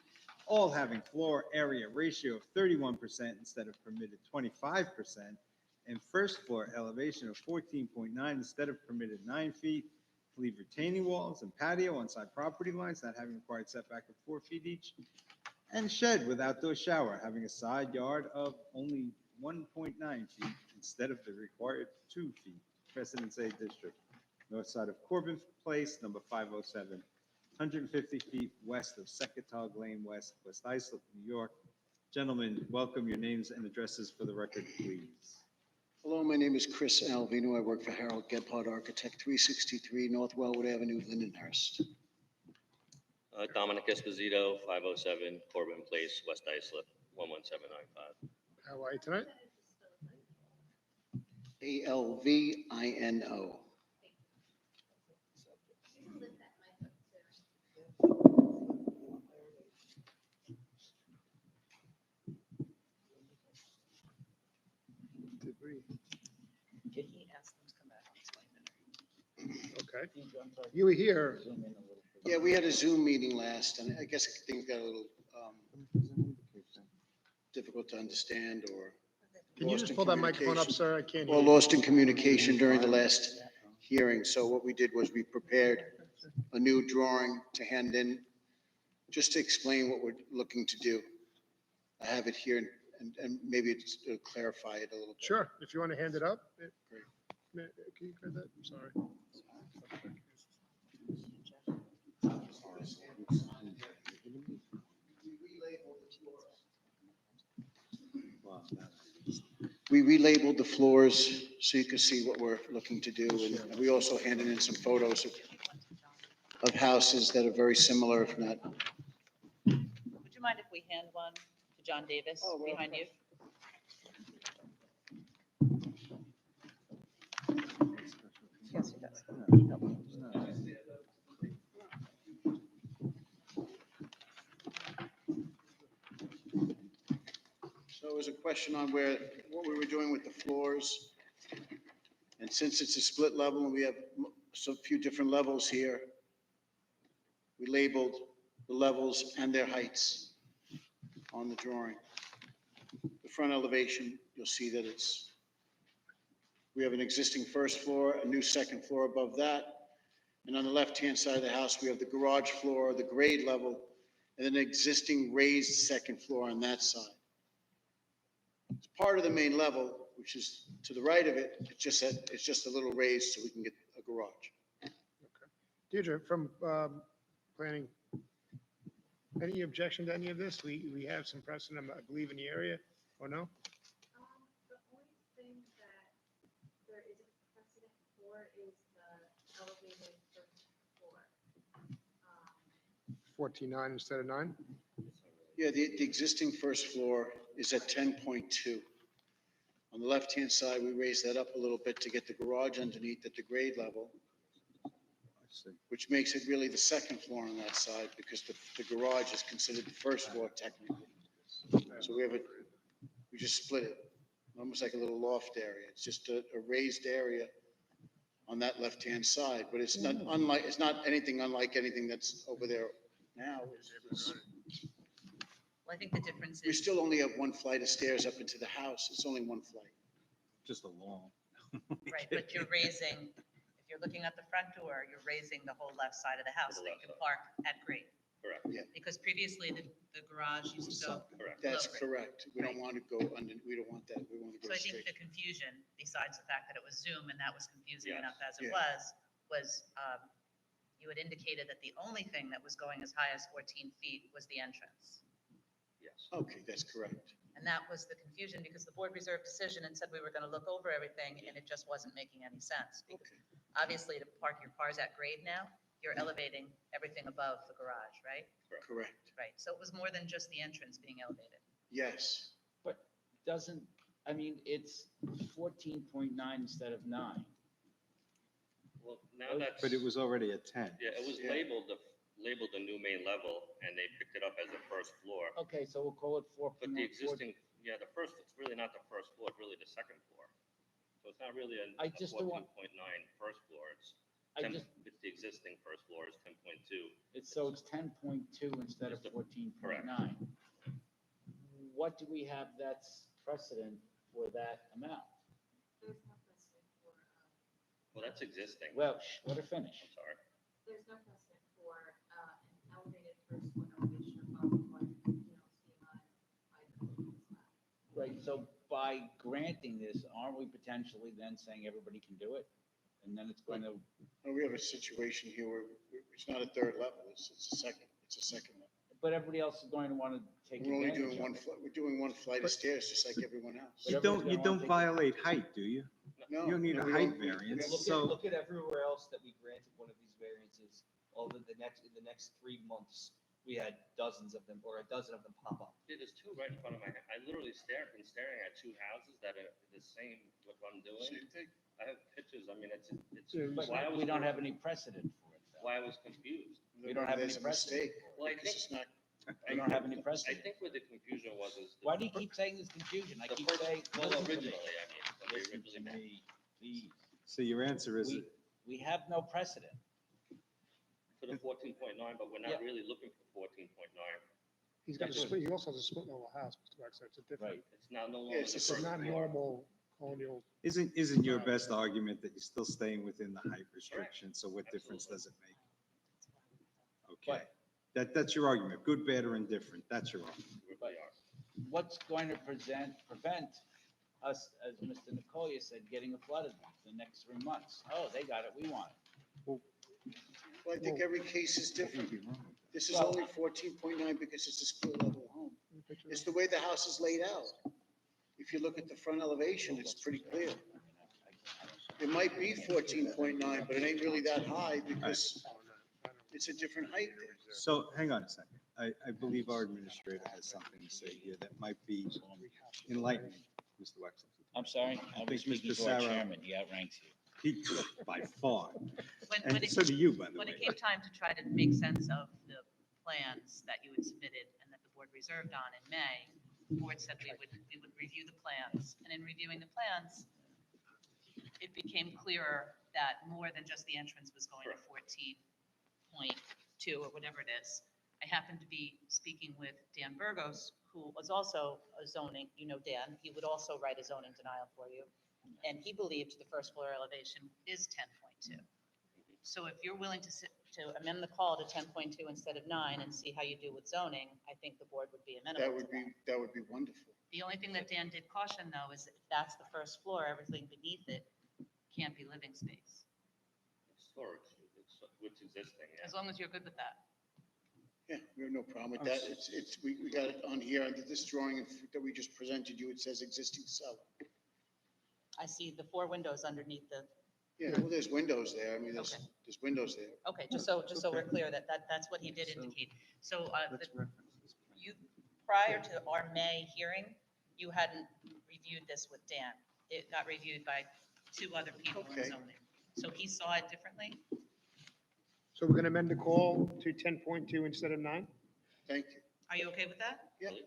All having floor area ratio of 31% instead of permitted 25%. And first floor elevation of 14.9 instead of permitted 9 feet. Leave retaining walls and patio on side property lines not having required setback of 4 feet each. And shed with outdoor shower having a side yard of only 1.9 feet instead of the required 2 feet. Precedence A District, north side of Corbin Place, number 507, 150 feet west of Secretog Lane West, West Islip, New York. Gentlemen, welcome. Your names and addresses for the record, please. Hello, my name is Chris Alvino. I work for Harold Gebhardt Architect, 363 North Wellwood Avenue, Lindenhurst. Dominic Esposito, 507 Corbin Place, West Islip, 11795. How are you tonight? Alvino. Did we? Can he ask them to come back and explain it? Okay. You were here. Yeah, we had a Zoom meeting last, and I guess things got a little difficult to understand or. Can you lost just in pull that microphone up, communication. sir? I can't Or hear you. lost in communication during the last hearing. So what we did was we prepared a new drawing to hand in, just to explain what we're looking to do. I have it here, and maybe it'll clarify it a little bit. Sure, if you want to hand it up. Can you grab that? I'm sorry. We relabeled the floors so you can see what we're looking to do. And we also handed in some photos of houses that are very similar, if not. Would you mind if we hand one to John Davis Oh, well, behind you? Yes, he does. So it was a question on what we were doing with the floors. And since it's a split level and we have so few different levels here, we labeled the levels and their heights on the drawing. The front elevation, you'll see that we have an existing first floor, a new second floor above that. And on the left-hand side of the house, we have the garage floor, the grade level, and an existing raised second floor on that side. It's part of the main level, which is to the right of it. It's just a little raised so we can get a garage. Deirdre, from planning, any objection to any of this? We have some precedent, I believe, in the area, or no? The only thing that there isn't precedent for is the elevated first floor. 14.9 instead of 9? Yeah, the existing first floor is at 10.2. On the left-hand side, we raised that up a little bit to get the garage underneath at the grade level, which makes it really the second floor on that side because the garage is considered the first floor technically. So we just split it, almost like a little loft area. It's just a raised area on that left-hand side, but it's not anything unlike anything that's over there now. Well, I think the difference We is, still only have one flight of stairs up into the house. It's only one flight. Just a long. right, but you're raising, if you're looking at the front door, you're raising the whole left side of the house, so you can park at grade. Correct. Yeah. Because previously, the garage used to go. Correct. That's below grade. correct. We don't want to go under, we don't want that. We want to So go I think straight. the confusion, besides the fact that it was Zoom and that was confusing Yes. enough as it Yeah. was, you had indicated that the only thing that was going as high as 14 feet was the entrance. Yes. Okay, that's correct. And that was the confusion because the board reserved decision and said we were going to look over everything and it just wasn't making any sense. Because Okay. obviously to park your cars at grade now, you're elevating everything above the garage, right? Correct. Right. So it was more than just the entrance being elevated. Yes. But doesn't, I mean, it's 14.9 instead of 9. Well, now that's. But it was already at 10. Yeah, it was Yeah. labeled the new main level, and they picked it up as the first floor. Okay, so we'll call it 4. But the existing, the first, it's really not the first floor, it's really the second floor. So it's not really a I just don't want- 14.9 first floor, it's I 10, just, it's the existing first floor is 10.2. it's 10.2 instead of It's the- 14.9. What do we have that's precedent for that amount? There's no precedent for, Well, that's existing. Well, let her finish. I'm sorry. there's no precedent for, an elevated first floor elevation above what, seen on either building's lab. Right, so by granting this, aren't we potentially then saying everybody can do it? And then it's going to, Well, we have a situation here where it's not a third level. It's a second level. but everybody else is going to want to take We're only advantage doing of it. we're doing one flight of stairs, just like everyone else. But You everyone's don't gonna wanna take it. violate height, do you? No. You don't need no, a we height don't. variance, Look so. look at everywhere else that we granted one of these variances over in the next 3 months. We had dozens of them, or a dozen of them pop up. Yeah, there's two right in front of my, I literally been staring at two houses that are the same, what I'm doing. Same thing. I have pictures, I mean, it's But why I was. we don't have any precedent for it, though. Why I was confused. We don't have any There's a precedent. mistake. Well, I because think- it's not. We don't have any I precedent. think where the confusion was is. Why do you keep saying this confusion? I The keep first- saying, Well, listen to originally, me. I mean, when they Listen originally to met. me, please. So your answer is, We have no precedent. For the 14.9, but we're Yeah. not really looking for 14.9. He's got a That's split, he also has a split level house, Mr. Wax, so it's a different, Right. It's now no Yeah, longer the it's it's first not floor. normal colonial. isn't your best argument that you're still staying within the height restriction, so what difference does it make? Okay, that's your argument, good, bad, or indifferent, that's your argument. We are. What's going to prevent us, as Mr. Nicolia said, getting a flood event the next 3 months? Oh, they got it, we want it. Well, I think every case is different. This is Well- only 14.9 because it's a split level home. It's the way the house is laid out. if you look at the front elevation, it's pretty clear. It might be 14.9, but it ain't really that high because it's a different height there. So hang on a second. I believe our administrator has something to say here that might be enlightening, Mr. Wexler. I'm sorry, I was speaking to our chairman, he outranks you. He, by far. When And it- so do you, by the When way. it came time to try to make sense of the plans that you had submitted and that the board reserved on in May, the board said we would review the plans. And in reviewing the plans, it became clearer that more than just the entrance was going to 14.2 or whatever it is. I happened to be speaking with Dan Burgos, who was also a zoning, you know Dan, he would also write a zoning denial for you. And he believed the first floor elevation is 10.2. So if you're willing to amend the call to 10.2 instead of 9 and see how you do with zoning, I think the board would be amenable to that. That would be wonderful. The only thing that Dan did caution though is if that's the first floor, everything beneath it can't be living space, Storage, it's existing, yeah. as long as you're good with that. Yeah, we have no problem with that. We got it on here, under this drawing that we just presented you, it says existing cellar. I see the 4 windows underneath the, Yeah, well, there's windows there. I mean, there's windows there. okay, just so we're clear that's what he did indicate. So, you, prior to our May hearing, you hadn't reviewed this with Dan. It got reviewed by 2 other people in Okay. zoning. So he saw it differently? So we're going to amend the call to 10.2 instead of 9? Thank you. Are you okay with that? Yeah. You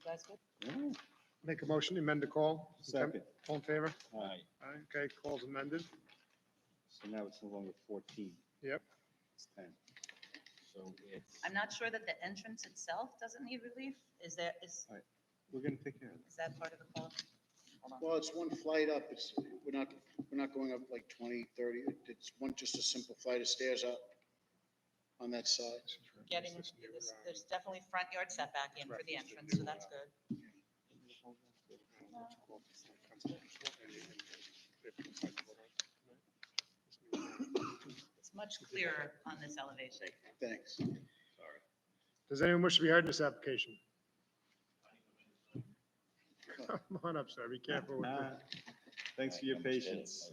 guys good? Make a motion, to amend the call. Second. All in favor? Aye. Aye, okay, call's amended. So now it's no longer 14, Yep. it's 10. So it's, I'm not sure that the entrance itself doesn't need relief. Is We're going to take care of is that part of the call? Hold on. Well, it's one flight up. We're not going up like 20, 30. It's just a simple flight of stairs up on that side. Getting, there's definitely front yard setback in for the entrance, so that's good. It's much clearer on this elevation. Thanks. Does anyone wish to be heard in this application? Come on up, sir, be careful with it. Thanks for your patience.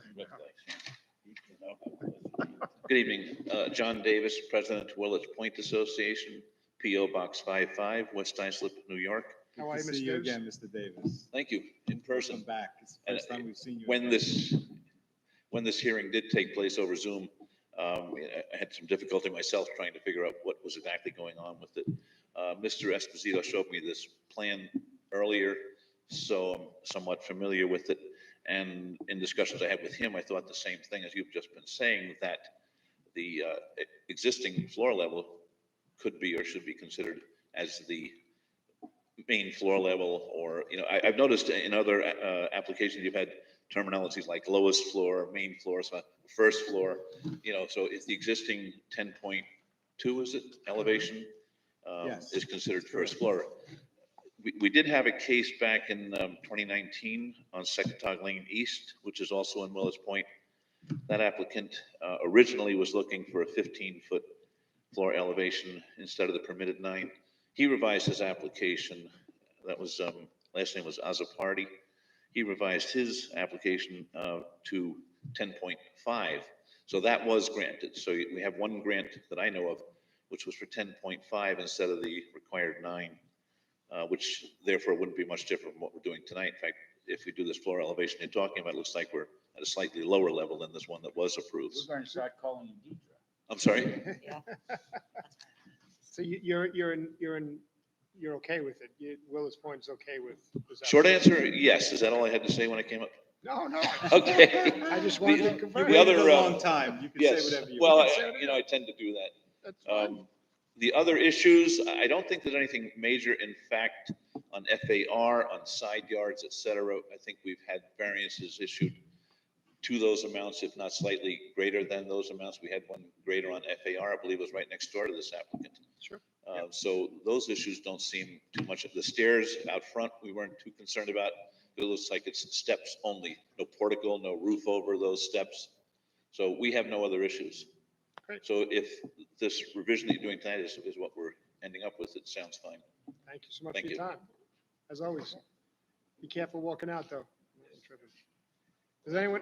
Good evening. John Davis, President, Willets Point Association, P.O. Box 55, West Islip, New York. How are Good you, to see Mr. you Davis? again, Mr. Davis. Thank you, in person. Welcome back. It's the first time we've seen you. When again. this hearing did take place over Zoom, I had some difficulty myself trying to figure out what was exactly going on with it. Mr. Esposito showed me this plan earlier, so I'm somewhat familiar with it. And in discussions I had with him, I thought the same thing as you've just been saying, that the existing floor level could be or should be considered as the main floor level, or, I've noticed in other applications, you've had terminologies like lowest floor, main floor, so first floor, so if the existing 10.2, is it, elevation? Yes. Is considered first floor. We did have a case back in 2019 on Secretog Lane East, which is also in Willets Point. That applicant originally was looking for a 15-foot floor elevation instead of the permitted 9. He revised his application. That was, last name was Azapardi. He revised his application to 10.5. So that was granted. So we have one grant that I know of, which was for 10.5 instead of the required 9, which therefore wouldn't be much different from what we're doing tonight. In fact, if we do this floor elevation you're talking about, it looks like we're at a slightly lower level than this one that was approved. we're going to start calling you Deidre. I'm sorry? Yeah. So you're okay with it? Willis Point's okay with this? Short application? answer, yes. Is that all I had to say when I came up? No. Okay. I just wanted to You confirm. waited other, a long time. You can say Yes, whatever you well, want. I tend to do that. That's fine. The other issues, I don't think there's anything major. In fact, on FAR, on side yards, et cetera, I think we've had variances issued to those amounts, if not slightly greater than those amounts. We had one greater on FAR, I believe it was right next door to this applicant. Sure. So those issues don't seem too much. Of the stairs out front, we weren't too concerned about. It looks like it's steps only, no portico, no roof over those steps. So we have no other issues. Great. So if this revision that you're doing tonight is what we're ending up with, it sounds fine. Thank you so much Thank for your you. time, as always. Be careful walking out, though. Does anyone,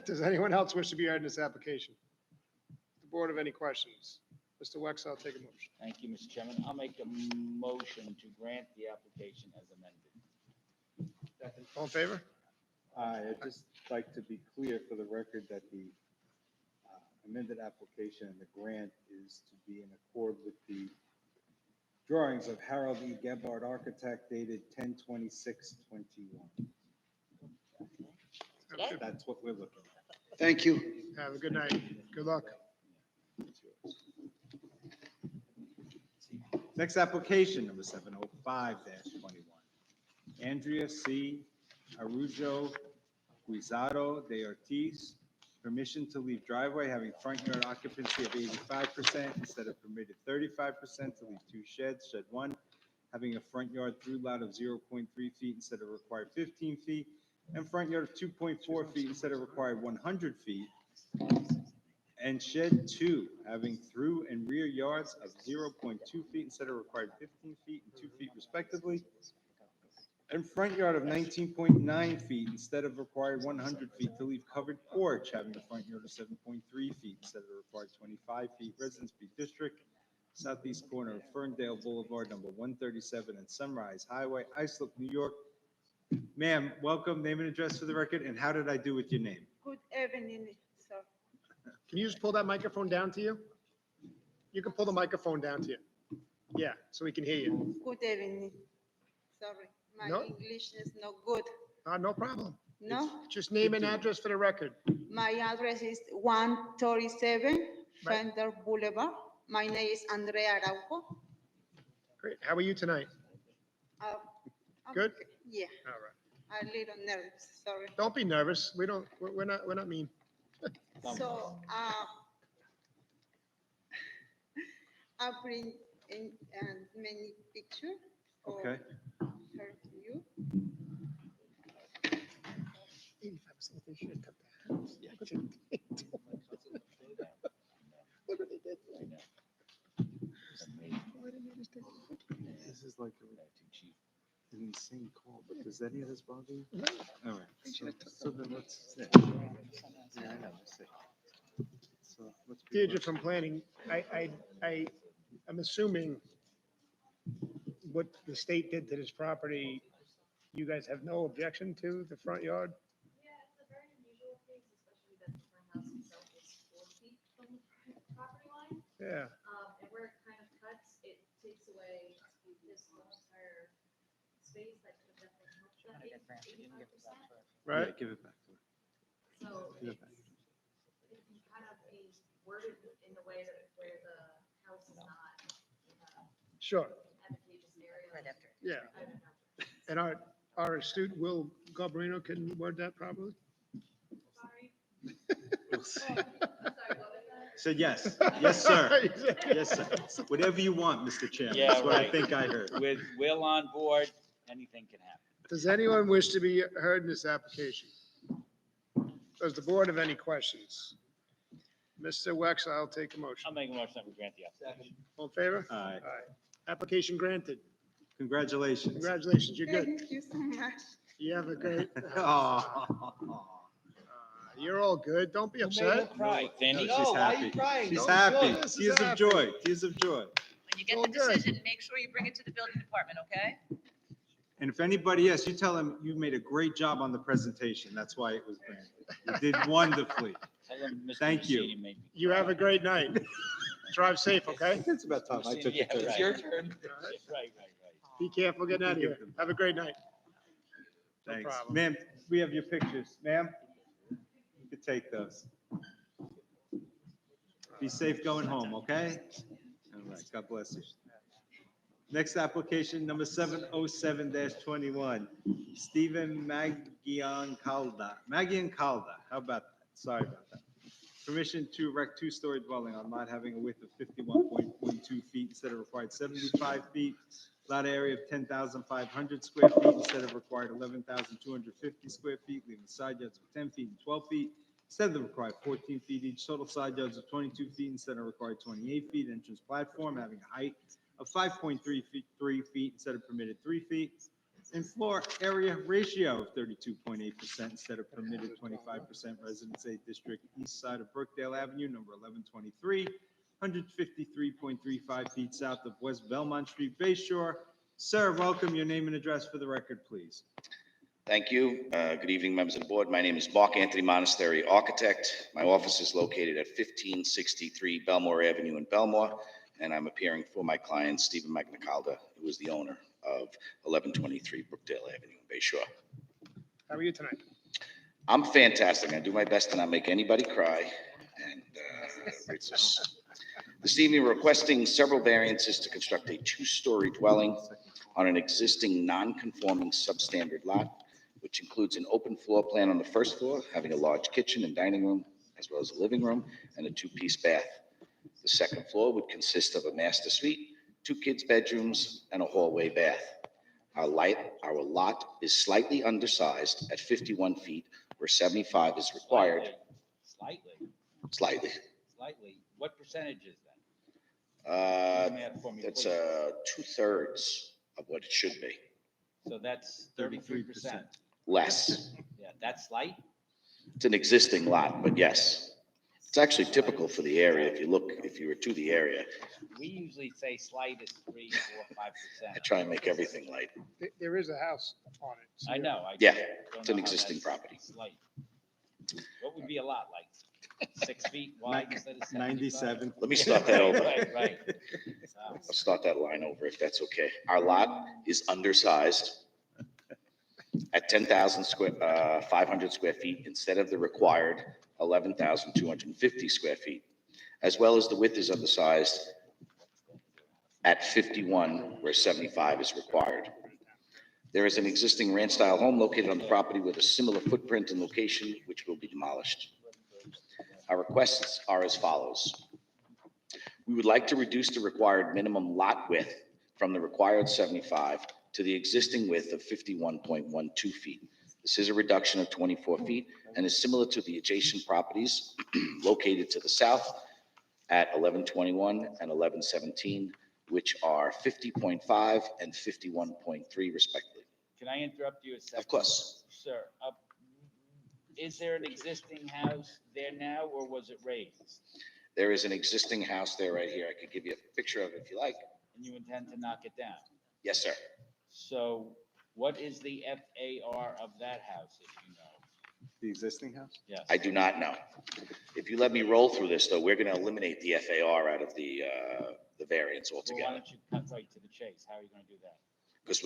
does anyone else wish to be heard in this application? The board have any questions? Mr. Wex, I'll take a motion. Thank you, Mr. Chairman. I'll make a motion to grant the application as amended. All in favor? I'd just like to be clear for the record that the amended application and the grant is to be in accord with the drawings of Harold E. Gebhardt, architect, dated 10/26/21. That's what we're looking at. Thank you. Have a good night. Good luck. Next application, number 705-21. Andrea C. Arujo Guisado de Ortiz, permission to leave driveway having front yard occupancy of 85% instead of permitted 35%, to leave two sheds, shed one, having a front yard through lot of 0.3 feet instead of required 15 feet, and front yard of 2.4 feet instead of required 100 feet, and shed two, having through and rear yards of 0.2 feet instead of required 15 feet and 2 feet respectively, and front yard of 19.9 feet instead of required 100 feet, to leave covered porch having a front yard of 7.3 feet instead of required 25 feet, Residence B District, southeast corner of Ferndale Boulevard, number 137 and Sunrise Highway, Islip, New York. Ma'am, welcome, name and address for the record, and how did I do with your name? Good evening, sir. Can you just pull that microphone down to you? You can pull the microphone down to you. Yeah, so we can hear you. Good evening. Sorry, my No. English is not good. No problem. No? Just name and address for the record. My address is 137 Right. Fender Boulevard. My name is Andrea Araujo. Great. How are you tonight? I'm Good? okay. Yeah, All right. a little nervous, sorry. Don't be nervous. We're not mean. So, I bring in many pictures for Okay. her to you. 85% they should have cut the house. Look what they did. Look what they did. Why didn't they just take it? This is like an insane call, but does any of this bother you? No. All right, so then let's. Yeah, I know, let's see. So let's be. Deirdre from planning, I'm assuming what the state did to this property, you guys have no objection to the front yard? Yeah, it's a very unusual case, especially that the front house itself is 4 feet from the property line. Yeah. And where it kind of cuts, it takes away this whole entire space that could have definitely helped that 85%. Right? Yeah, give it back to her. So Give it's, it back. if you kind of worded in the way that where the house is not Sure. advantageous area. Right after. Yeah. And our astute Will Galbarino can word that properly? Sorry. Said yes. Yes, sir. Yes, sir. Whatever you want, Mr. Chairman. Yeah, That's what I right. think I heard. With Will on board, anything can happen. Does anyone wish to be heard in this application? Does the board have any questions? Mr. Wex, I'll take a motion. I'll make a motion that we grant the application. All in favor? Aye. Application granted. Congratulations. Congratulations, you're good. Thank you so much. You have a great, Oh. you're all good. Don't be upset. Cry, Cindy. She's happy. She's Don't happy. cry. This is Tears of happy. joy. Tears of joy. When you get All the good. decision, make sure you bring it to the building department, okay? And if anybody, yes, you tell them you made a great job on the presentation. That's why it was granted. You did wonderfully. Tell them Mr. Thank you. Rossini made me You have a great night. Drive safe, okay? It's about time I took Yeah, it. too. it's your turn. Right. Be careful getting out of here. Have a great night. No Thanks. problem. Ma'am, we have your pictures. Ma'am, you can take those. Be safe going home, okay? All right, God bless you. Next application, number 707-21, Stephen Magian Calda. How about that? Sorry about that. Permission to erect two-story dwelling on lot having a width of 51.12 feet instead of required 75 feet. Lot area of 10,500 square feet instead of required 11,250 square feet, leaving side yards of 10 feet and 12 feet instead of the required 14 feet each. Total side yards of 22 feet instead of required 28 feet. Entrance platform having a height of 5.3 feet instead of permitted 3 feet. and floor area ratio of 32.8% instead of permitted 25% Residence A District, east side of Brookdale Avenue, number 1123, 153.35 feet south of West Belmont Street, Bay Shore. Sir, welcome. Your name and address for the record, please. Thank you. Good evening, members of the board. My name is Mark Anthony Monastery, architect. My office is located at 1563 Belmore Avenue in Belmore, and I'm appearing for my client, Stephen Magnacalda, who is the owner of 1123 Brookdale Avenue in Bay Shore. How are you tonight? I'm fantastic. I do my best to not make anybody cry, and it's just... This evening, we're requesting several variances to construct a two-story dwelling on an existing non-conforming substandard lot, which includes an open floor plan on the first floor, having a large kitchen and dining room, as well as a living room and a two-piece bath. The second floor would consist of a master suite, 2 kids' bedrooms, and a hallway bath. Our lot is slightly undersized at 51 feet, where 75 is required. Slightly. What percentage is that? That's 2/3 of what it should be. So that's 33%. Less. Yeah, that's light? It's an existing lot, but yes. It's actually typical for the area. If you were to the area, We usually say slight is 3, 4, 5%. I try and make everything light. There is a house on it. so I know. Yeah, don't it's an know how existing that's property. Slight. What would be a lot like? 6 feet wide instead of 75? 97. Let me start that over. Right. I'll start that line over if that's okay. Our lot is undersized at 500 square feet instead of the required 11,250 square feet, as well as the width is undersized at 51, where 75 is required. There is an existing ranch-style home located on the property with a similar footprint and location, which will be demolished. Our requests are as follows. We would like to reduce the required minimum lot width from the required 75 to the existing width of 51.12 feet. This is a reduction of 24 feet and is similar to the adjacent properties located to the south at 1121 and 1117, which are 50.5 and 51.3 respectively. Can I interrupt you a second? Of course. Sir, is there an existing house there now, or was it raised? There is an existing house there right here. I could give you a picture of it if you like. And you intend to knock it down? Yes, sir. So what is the FAR of that house, if you know? The existing house? Yes. I do not know. If you let me roll through this, though, we're going to eliminate the FAR out of the variance Well, why altogether. don't you cut right to the chase? How are you going to do that? Because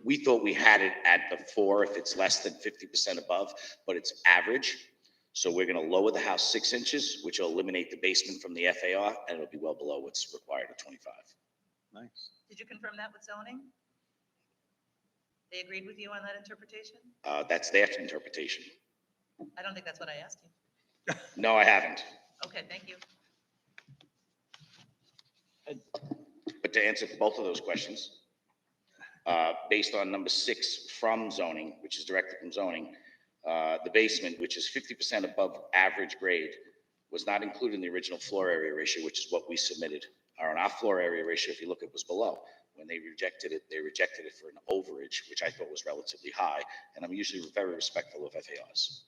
we thought we had it at the 4 if it's less than 50% above, but it's average. So we're going to lower the house 6 inches, which will eliminate the basement from the FAR, and it'll be well below what's required at 25. Nice. Did you confirm that with zoning? They agreed with you on that interpretation? That's their interpretation. I don't think that's what I asked you. No, I haven't. Okay, thank you. But to answer both of those questions, based on number 6 from zoning, which is directed from zoning, the basement, which is 50% above average grade, was not included in the original floor area ratio, which is what we submitted. Our floor area ratio, if you look, it was below. When they rejected it for an overage, which I thought was relatively high, and I'm usually very respectful of FARs.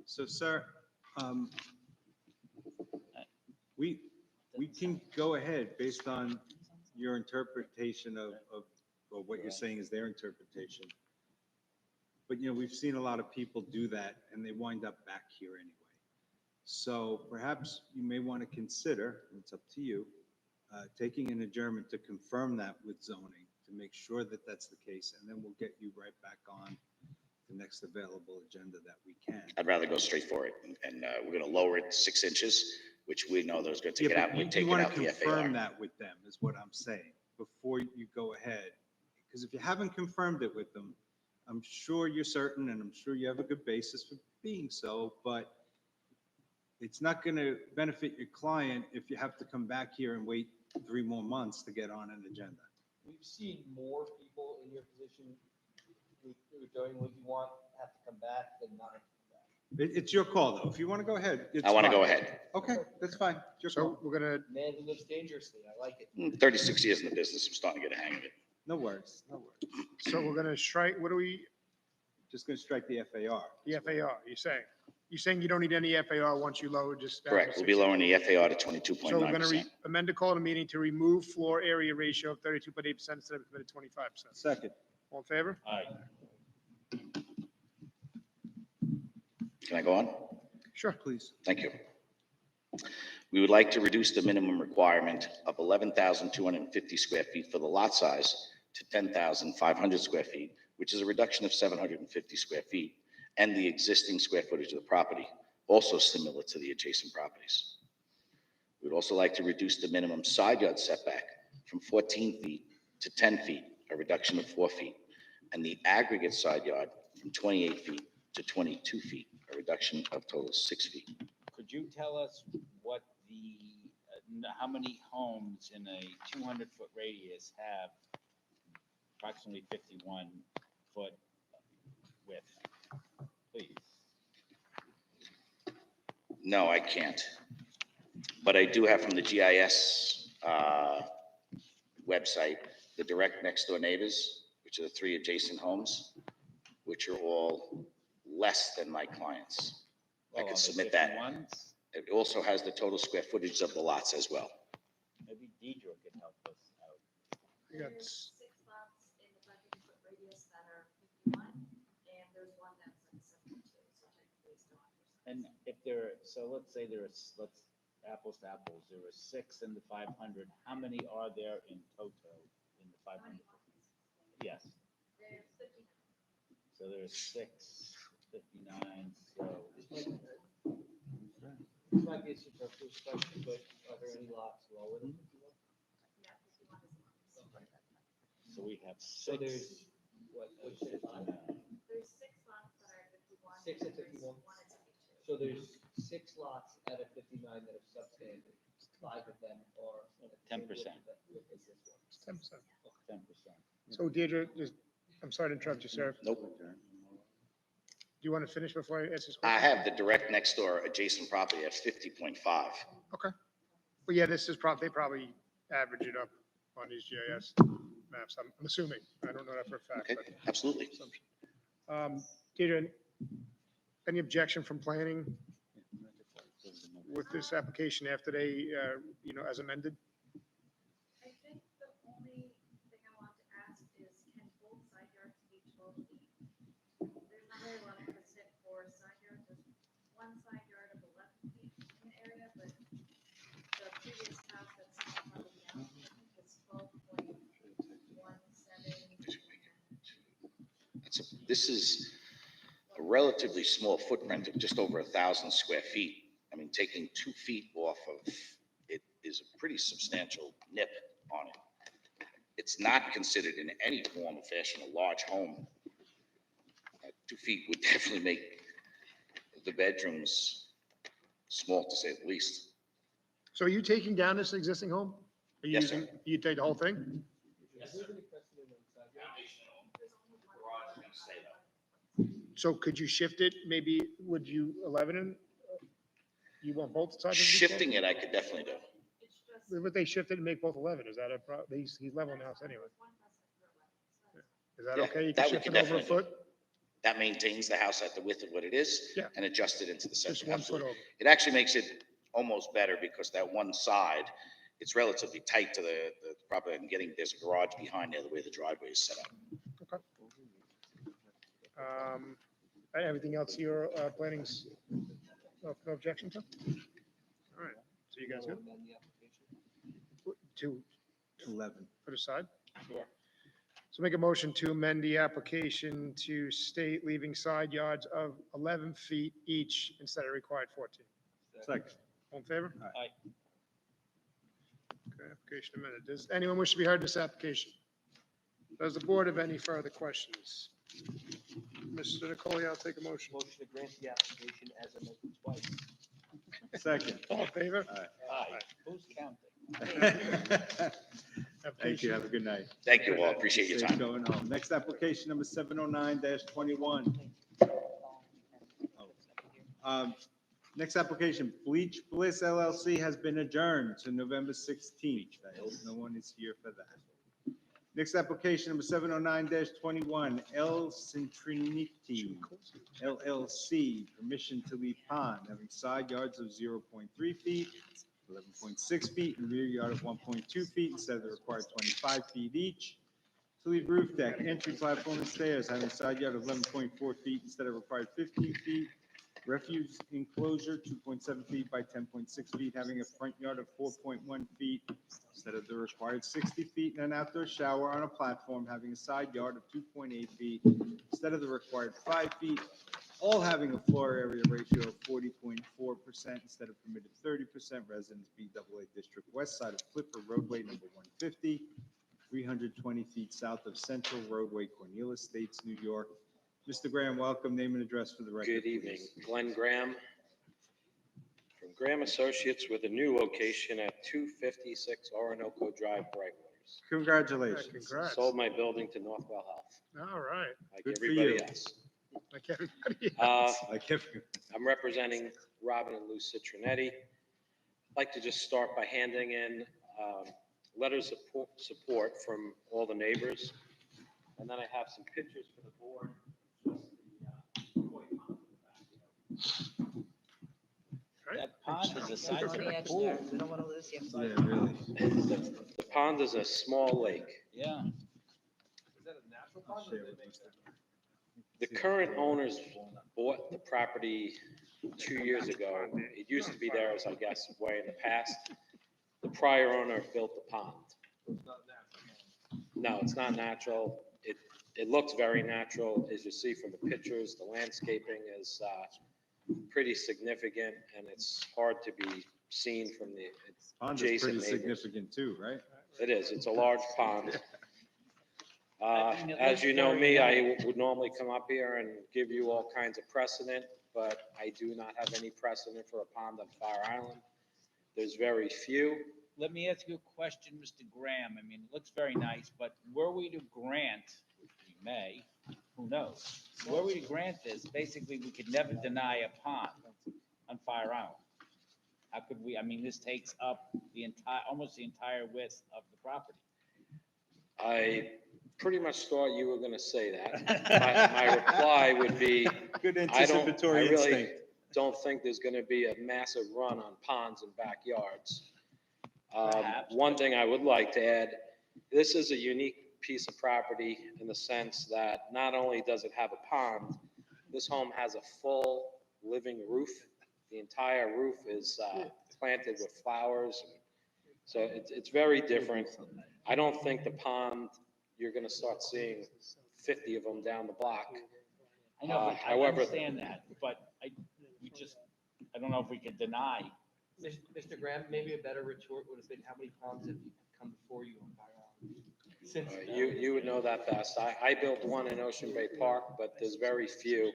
So, sir, we can go ahead based on your interpretation of or what you're saying is their interpretation. But, we've seen a lot of people do that, and they wind up back here anyway. So perhaps you may want to consider, and it's up to you, taking an adjournment to confirm that with zoning, to make sure that that's the case, and then we'll get you right back on the next available agenda that we can. I'd rather go straight for it, and we're going to lower it 6 inches, which we know there's going to take it Yeah, out. but We're you taking want out to the confirm FAR. that with them, is what I'm saying, before you go ahead. Because if you haven't confirmed it with them, I'm sure you're certain, and I'm sure you have a good basis for being so, but it's not going to benefit your client if you have to come back here and wait 3 more months to get on an agenda. We've seen more people in your position who are doing what you want, have to come back, than not have to come back. It's your call, though. If you want to go ahead, it's I want to fine. go ahead. Okay, that's fine. It's your call. So we're gonna, Man who lives dangerously, I like it. 36 years in the business, I'm starting to get a hang of it. No worries, no worries. So we're gonna strike, what do we, Just gonna strike the FAR. the FAR, you're saying? You're saying you don't need any FAR once you lower, just. add Correct, the we'll be 16. lowering the FAR to 22.9%. So we're gonna amend the call to meeting to remove floor area ratio of 32.8% instead of committed 25%. Second. All in favor? Aye. Can I go on? Sure. Please. Thank you. We would like to reduce the minimum requirement of 11,250 square feet for the lot size to 10,500 square feet, which is a reduction of 750 square feet, and the existing square footage of the property, also similar to the adjacent properties. We'd also like to reduce the minimum side yard setback from 14 feet to 10 feet, a reduction of 4 feet, and the aggregate side yard from 28 feet to 22 feet, a reduction of total 6 feet. Could you tell us what the, how many homes in a 200-foot radius have approximately 51-foot width, please? No, I can't. But I do have from the GIS website, the direct next door neighbors, which are the 3 adjacent homes, which are all less than my clients. I Oh, could are they submit that. 51s? It also has the total square footage of the lots as well. Maybe Deidre can help us out. You got There's 6 lots in the 500-foot radius that are 51, and there's one that's like 72, so technically it's still 100%. And if there, so let's say there's, let's, apples to apples, there were 6 in the 500, how many are there in total in the 500? Yes, There's 59. so there's 6, 59, so. This might be a superfluous question, but are there any lots lower than 51? Yeah, 51 is the longest. So we have So 6. there's, what you said, 5? There's 6 lots that are 51. 6 and at there's 51? 1 at 72. So there's 6 lots out of 59 that are substandard. 5 of them are. 10%. With this one. 10%. 10%. So Deirdre, I'm sorry to interrupt you, sir. Nope. Do you want to finish before I answer this I question? have the direct next door adjacent property at 50.5. Okay. Well, yeah, this is they probably average it up on these GIS maps, I'm assuming. I don't know that for a fact. Okay, but absolutely. assumption. Deirdre, any objection from planning with this application after they, as amended? I think the only thing I want to ask is, can both side yards be 12 feet? There's not really a lot of precedent for side yards. There's one side yard of 11 feet in the area, but the previous house that's on the down was 12.17. This is a relatively small footprint of just over 1,000 square feet. I mean, taking 2 feet off of it is a pretty substantial nip on it. It's not considered in any form or fashion a large home. 2 feet would definitely make the bedrooms small, to say the least. So are you taking down this existing home? Are you Yes, sir. using, you take the whole thing? Is there any precedent on side yards? So could you shift it? Maybe, would you 11 and, you want both sides? of the Shifting it, I could definitely do. Would they shift it and make both 11? Is that a he's leveling the house anyway. Is that Yeah, okay? You that can we shift could it over a definitely do. foot? That maintains the house at the width of what it is. Yeah. And adjust it into the Just setback. 1 foot Absolutely. over. It actually makes it almost better because that one side, it's relatively tight to the property and there's a garage behind there, the way the driveway is set up. Okay. Everything else your planning's, no objection to? All right, so you guys good? To 11. put aside? Sure. So make a motion to amend the application to state leaving side yards of 11 feet each instead of required 14. Second. All in favor? Aye. Okay, application amended. Does anyone wish to be heard in this application? Does the board have any further questions? Mr. Nicole, I'll take a motion. Motion to grant the application as amended twice. Second. All in favor? Aye. Who's counting? Thank you. Have a good night. Thank you all. Appreciate your Safe time. going home. Next application number 709-21. Next application, Bleach Bliss LLC has been adjourned to November 16th. I hope no one is here for that. Next application, number 709-21, El Centrinity LLC, permission to leave pond having side yards of 0.3 feet, 11.6 feet, and rear yard of 1.2 feet instead of the required 25 feet each. To leave roof deck, entry platform and stairs having side yard of 11.4 feet instead of required 15 feet. Refuse enclosure, 2.7 feet by 10.6 feet, having a front yard of 4.1 feet instead of the required 60 feet, and an outdoor shower on a platform having a side yard of 2.8 feet instead of the required 5 feet, all having a floor area ratio of 40.4% instead of permitted 30%. Residence BAA District, west side of Clipper Roadway, number 150, 320 feet south of Central Roadway, Cornelia Estates, New York. Mr. Graham, welcome. Name and address for the record. Good evening. please. Glenn Graham from Graham Associates with a new location at 256 Orinoco Drive, Brightwaters. Congratulations. Congrats. Sold my building to Northwell Health, All right. like Good for everybody you. else. Like everybody Uh, else. Like if- I'm representing Robin and Lou Citronetti. I'd like to just start by handing in letters of support from all the neighbors. And then I have some pictures for the board. That pond is the size of On the a edge pool. there. We don't want to lose you. Yeah, really. The pond is a small lake. Yeah. Is that a natural pond or did they make that? The current owners bought the property 2 years ago. It used to be theirs, I guess, way in the past. The prior owner built the pond. It's not natural. No, it's not natural. It looks very natural, as you see from the pictures. The landscaping is pretty significant, and it's hard to be seen from the Pond is adjacent pretty neighbors. significant too, right? It is. It's a large pond. I mean, it As looks you know very me, I nice. would normally come up here and give you all kinds of precedent, but I do not have any precedent for a pond on Fire Island. There's very few. Let me ask you a question, Mr. Graham. I mean, it looks very nice, but were we to grant, which we may, who knows? Were we to grant this, basically, we could never deny a pond on Fire Island. How could we, I mean, this takes up the entire, almost the entire width of the property. I pretty much thought you were going to say that. My reply would be, Good I anticipatory really instinct. don't think there's going to be a massive run on ponds and backyards. Perhaps. One thing I would like to add, this is a unique piece of property in the sense that not only does it have a pond, this home has a full living roof. The entire roof is planted with flowers. So it's very different. I don't think the pond, you're going to start seeing 50 of them down the block. I know, but I However- understand that, but I don't know if we could deny. Mr. Graham, maybe a better retort would have been, how many ponds have come before you on Fire Island? Since. You would know that best. I built one in Ocean Bay Park, but there's very few.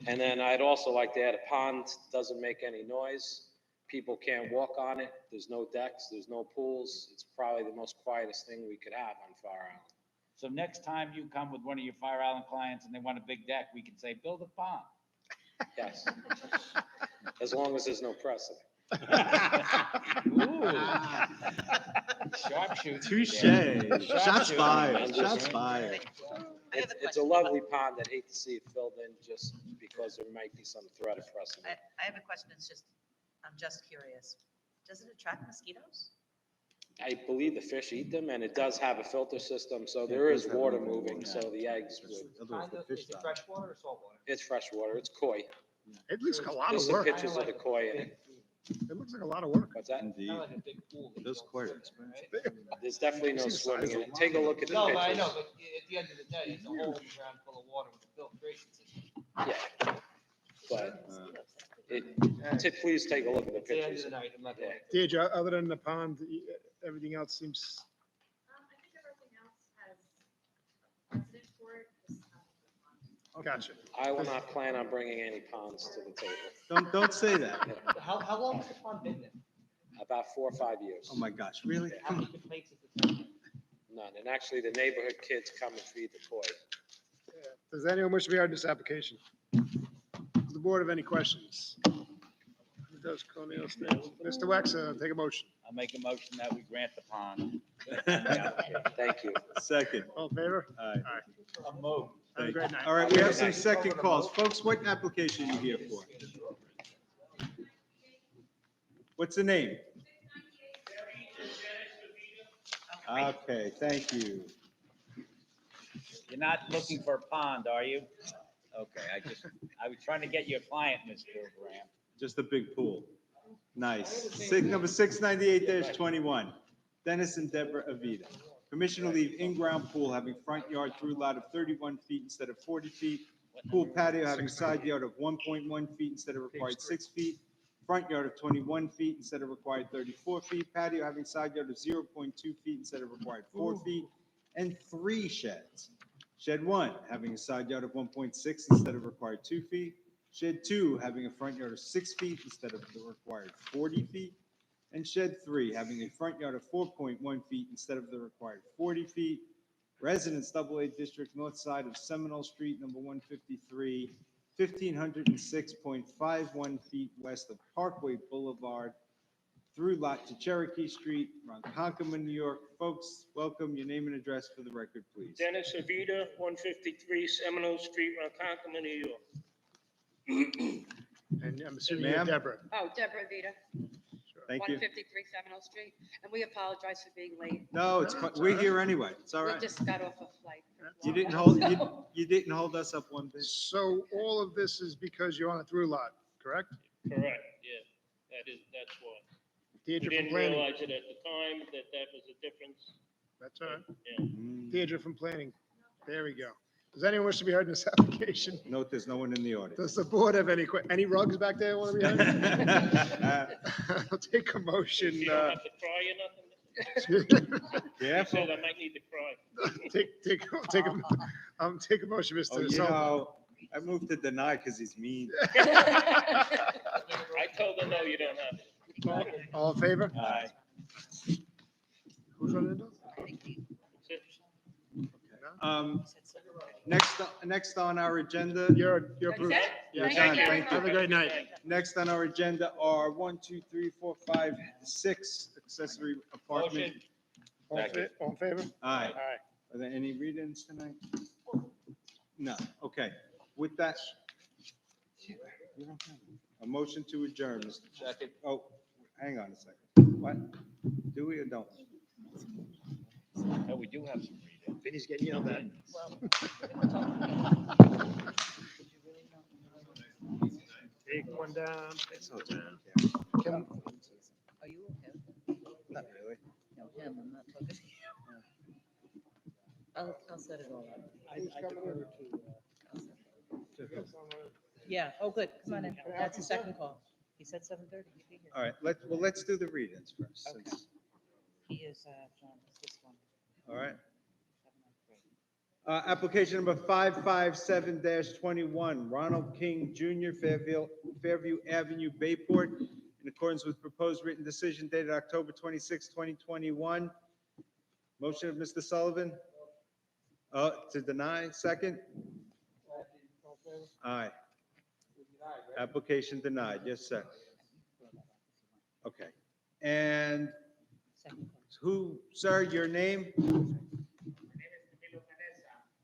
And then I'd also like to add, a pond doesn't make any noise. People can't walk on it. There's no decks, there's no pools. It's probably the most quietest thing we could have on Fire Island. So next time you come with one of your Fire Island clients and they want a big deck, we can say, build a pond. Yes. As long as there's no precedent. Ooh. Sharpshooter. Touche. there. Shots Sharpshooter. fired. Shots fired. It's a lovely pond. I'd hate to see it filled in just because there might be some threat of precedent. I have a question, I'm just curious. Does it attract mosquitoes? I believe the fish eat them, and it does have a filter system, so Yeah, there it is does have water moving moving, water. so the eggs would. Otherwise the fish Is it die. freshwater or saltwater? It's fresh water. It's koi. It looks like a lot There's of some work. pictures of the koi in it. It looks like a lot of work. What's that? Indeed. Kind of like a big pool. that It you is don't quite swim in, expensive. right? There's definitely no See the size swimming in of it. it. Take a look at the No, but I pictures. know, but at the end of the day, it's a hole in the ground full of water with a filtration system. Yeah. But please take a look at the It's the end of pictures. the night, I'm not gonna. Deidre, other than the pond, everything else seems, I think everything else has precedent for it. Just not the pond. gotcha. I will not plan on bringing any ponds to the table. Don't say that. How long has the pond been there? About 4 or 5 years. Oh my gosh, really? How many complaints has the town had? None. And actually, the neighborhood kids come and feed the koi. Does anyone wish to be heard in this application? Does the board have any questions? Who does Cornelia Estates? Mr. Wex, take a motion. I'll make a motion that we grant the pond. Thank you. Second. All in favor? Aye. Aye. A move. Have a great night. All right, we have some second calls. Folks, what application are you here for? What's the name? Okay, thank you. You're not looking for a pond, are you? Okay, I was trying to get you a client, Mr. Graham. Just a big pool. Nice. Number 698-21, Dennis and Deborah Avita. Permission to leave in-ground pool having front yard through lot of 31 feet instead of 40 feet. Pool patio having side yard of 1.1 feet instead of required 6 feet. Front yard of 21 feet instead of required 34 feet. Patio having side yard of 0.2 feet instead of required 4 feet. And 3 sheds. Shed 1 having a side yard of 1.6 instead of required 2 feet. Shed 2 having a front yard of 6 feet instead of the required 40 feet. And shed 3 having a front yard of 4.1 feet instead of the required 40 feet. Residence AA District, north side of Seminole Street, number 153, 1,506.51 feet west of Parkway Boulevard, through lot to Cherokee Street, Ronkonkoma, New York. Folks, welcome. Your name and address for the record, please. Dennis Avita, 153 Seminole Street, Ronkonkoma, New York. And I'm assuming you're Ma'am? Deborah. Oh, Deborah Vita, Thank you. 153 Seminole Street, and we apologize for being late. No, we're here anyway. It's all We right. just got off a flight. You didn't hold us up one bit. So all of this is because you're on a through lot, correct? Correct, yeah, that's why. We Deirdre from didn't planning. realize it at the time that was a difference. That's all right. Yeah. Deirdre from planning. There we go. Does anyone wish to be heard in this application? Note there's no one in the audience. Does the board have any rugs back there want to be heard? I'll take a motion. You don't have to cry or nothing? Yeah. He said I might need to cry. Take a motion, Oh, Mr. you Sullivan. know, I moved to deny because he's mean. I told her, no, you don't have to. All in favor? Aye. Who's running it? Next on our agenda. You're approved. That's it? You're Thank done. you. Thank you. Have a great night. Next on our agenda are 1, 2, 3, 4, 5, 6 accessory apartment. All in favor? Aye. Aye. Are there any read-ins tonight? No, okay. With that, a motion to adjourn, Mr. Second. Oh, hang on a second. What? Do we or don't? Oh, we do have some reading. Vinny's getting yelled at. Take one down. Can- Are you okay? Not really. No, him, I'm not talking to you. I'll set it all up. Yeah, oh, good, come on in. That's the second call. He said 7:30. He'd be here. All right, let's do the read-ins first. Okay. since- He is, John, it's this one. All right. Application number 557-21, Ronald King Jr., Fairview Avenue, Bayport, in accordance with proposed written decision dated October 26, 2021. Motion of Mr. Sullivan? To deny, second? Aye. Application denied, yes, sir. Okay. And who, sir, your name?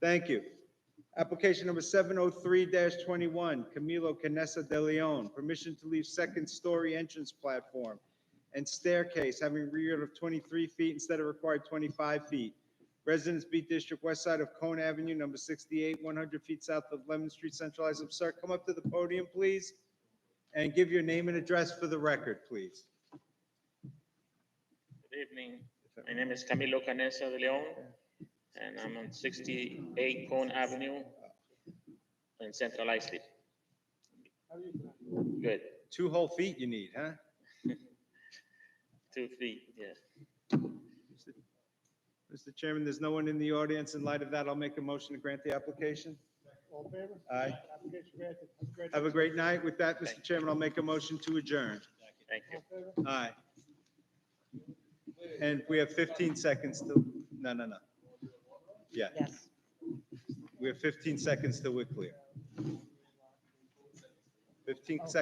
Thank you. Application number 703-21, Camilo Canessa de Leon, permission to leave second-story entrance platform and staircase having rear yard of 23 feet instead of required 25 feet. Residence B District, west side of Cone Avenue, number 68, 100 feet south of Lemon Street, Central Islip. Sir, come up to the podium, please, and give your name and address for the record, please. Good evening. My name is Camilo Canessa de Leon, and I'm on 68 Cone Avenue in Central Islip. Good. 2 whole feet you need, huh? 2 feet, yes. Mr. Chairman, there's no one in the audience. In light of that, I'll make a motion to grant the application. All in favor? Aye. Application granted. Have a great night. With that, Mr. Chairman, I'll make a motion to adjourn. Thank you. Aye. And we have 15 seconds to, no. Yeah. Yes. We have 15 seconds till we're clear. 15 seconds.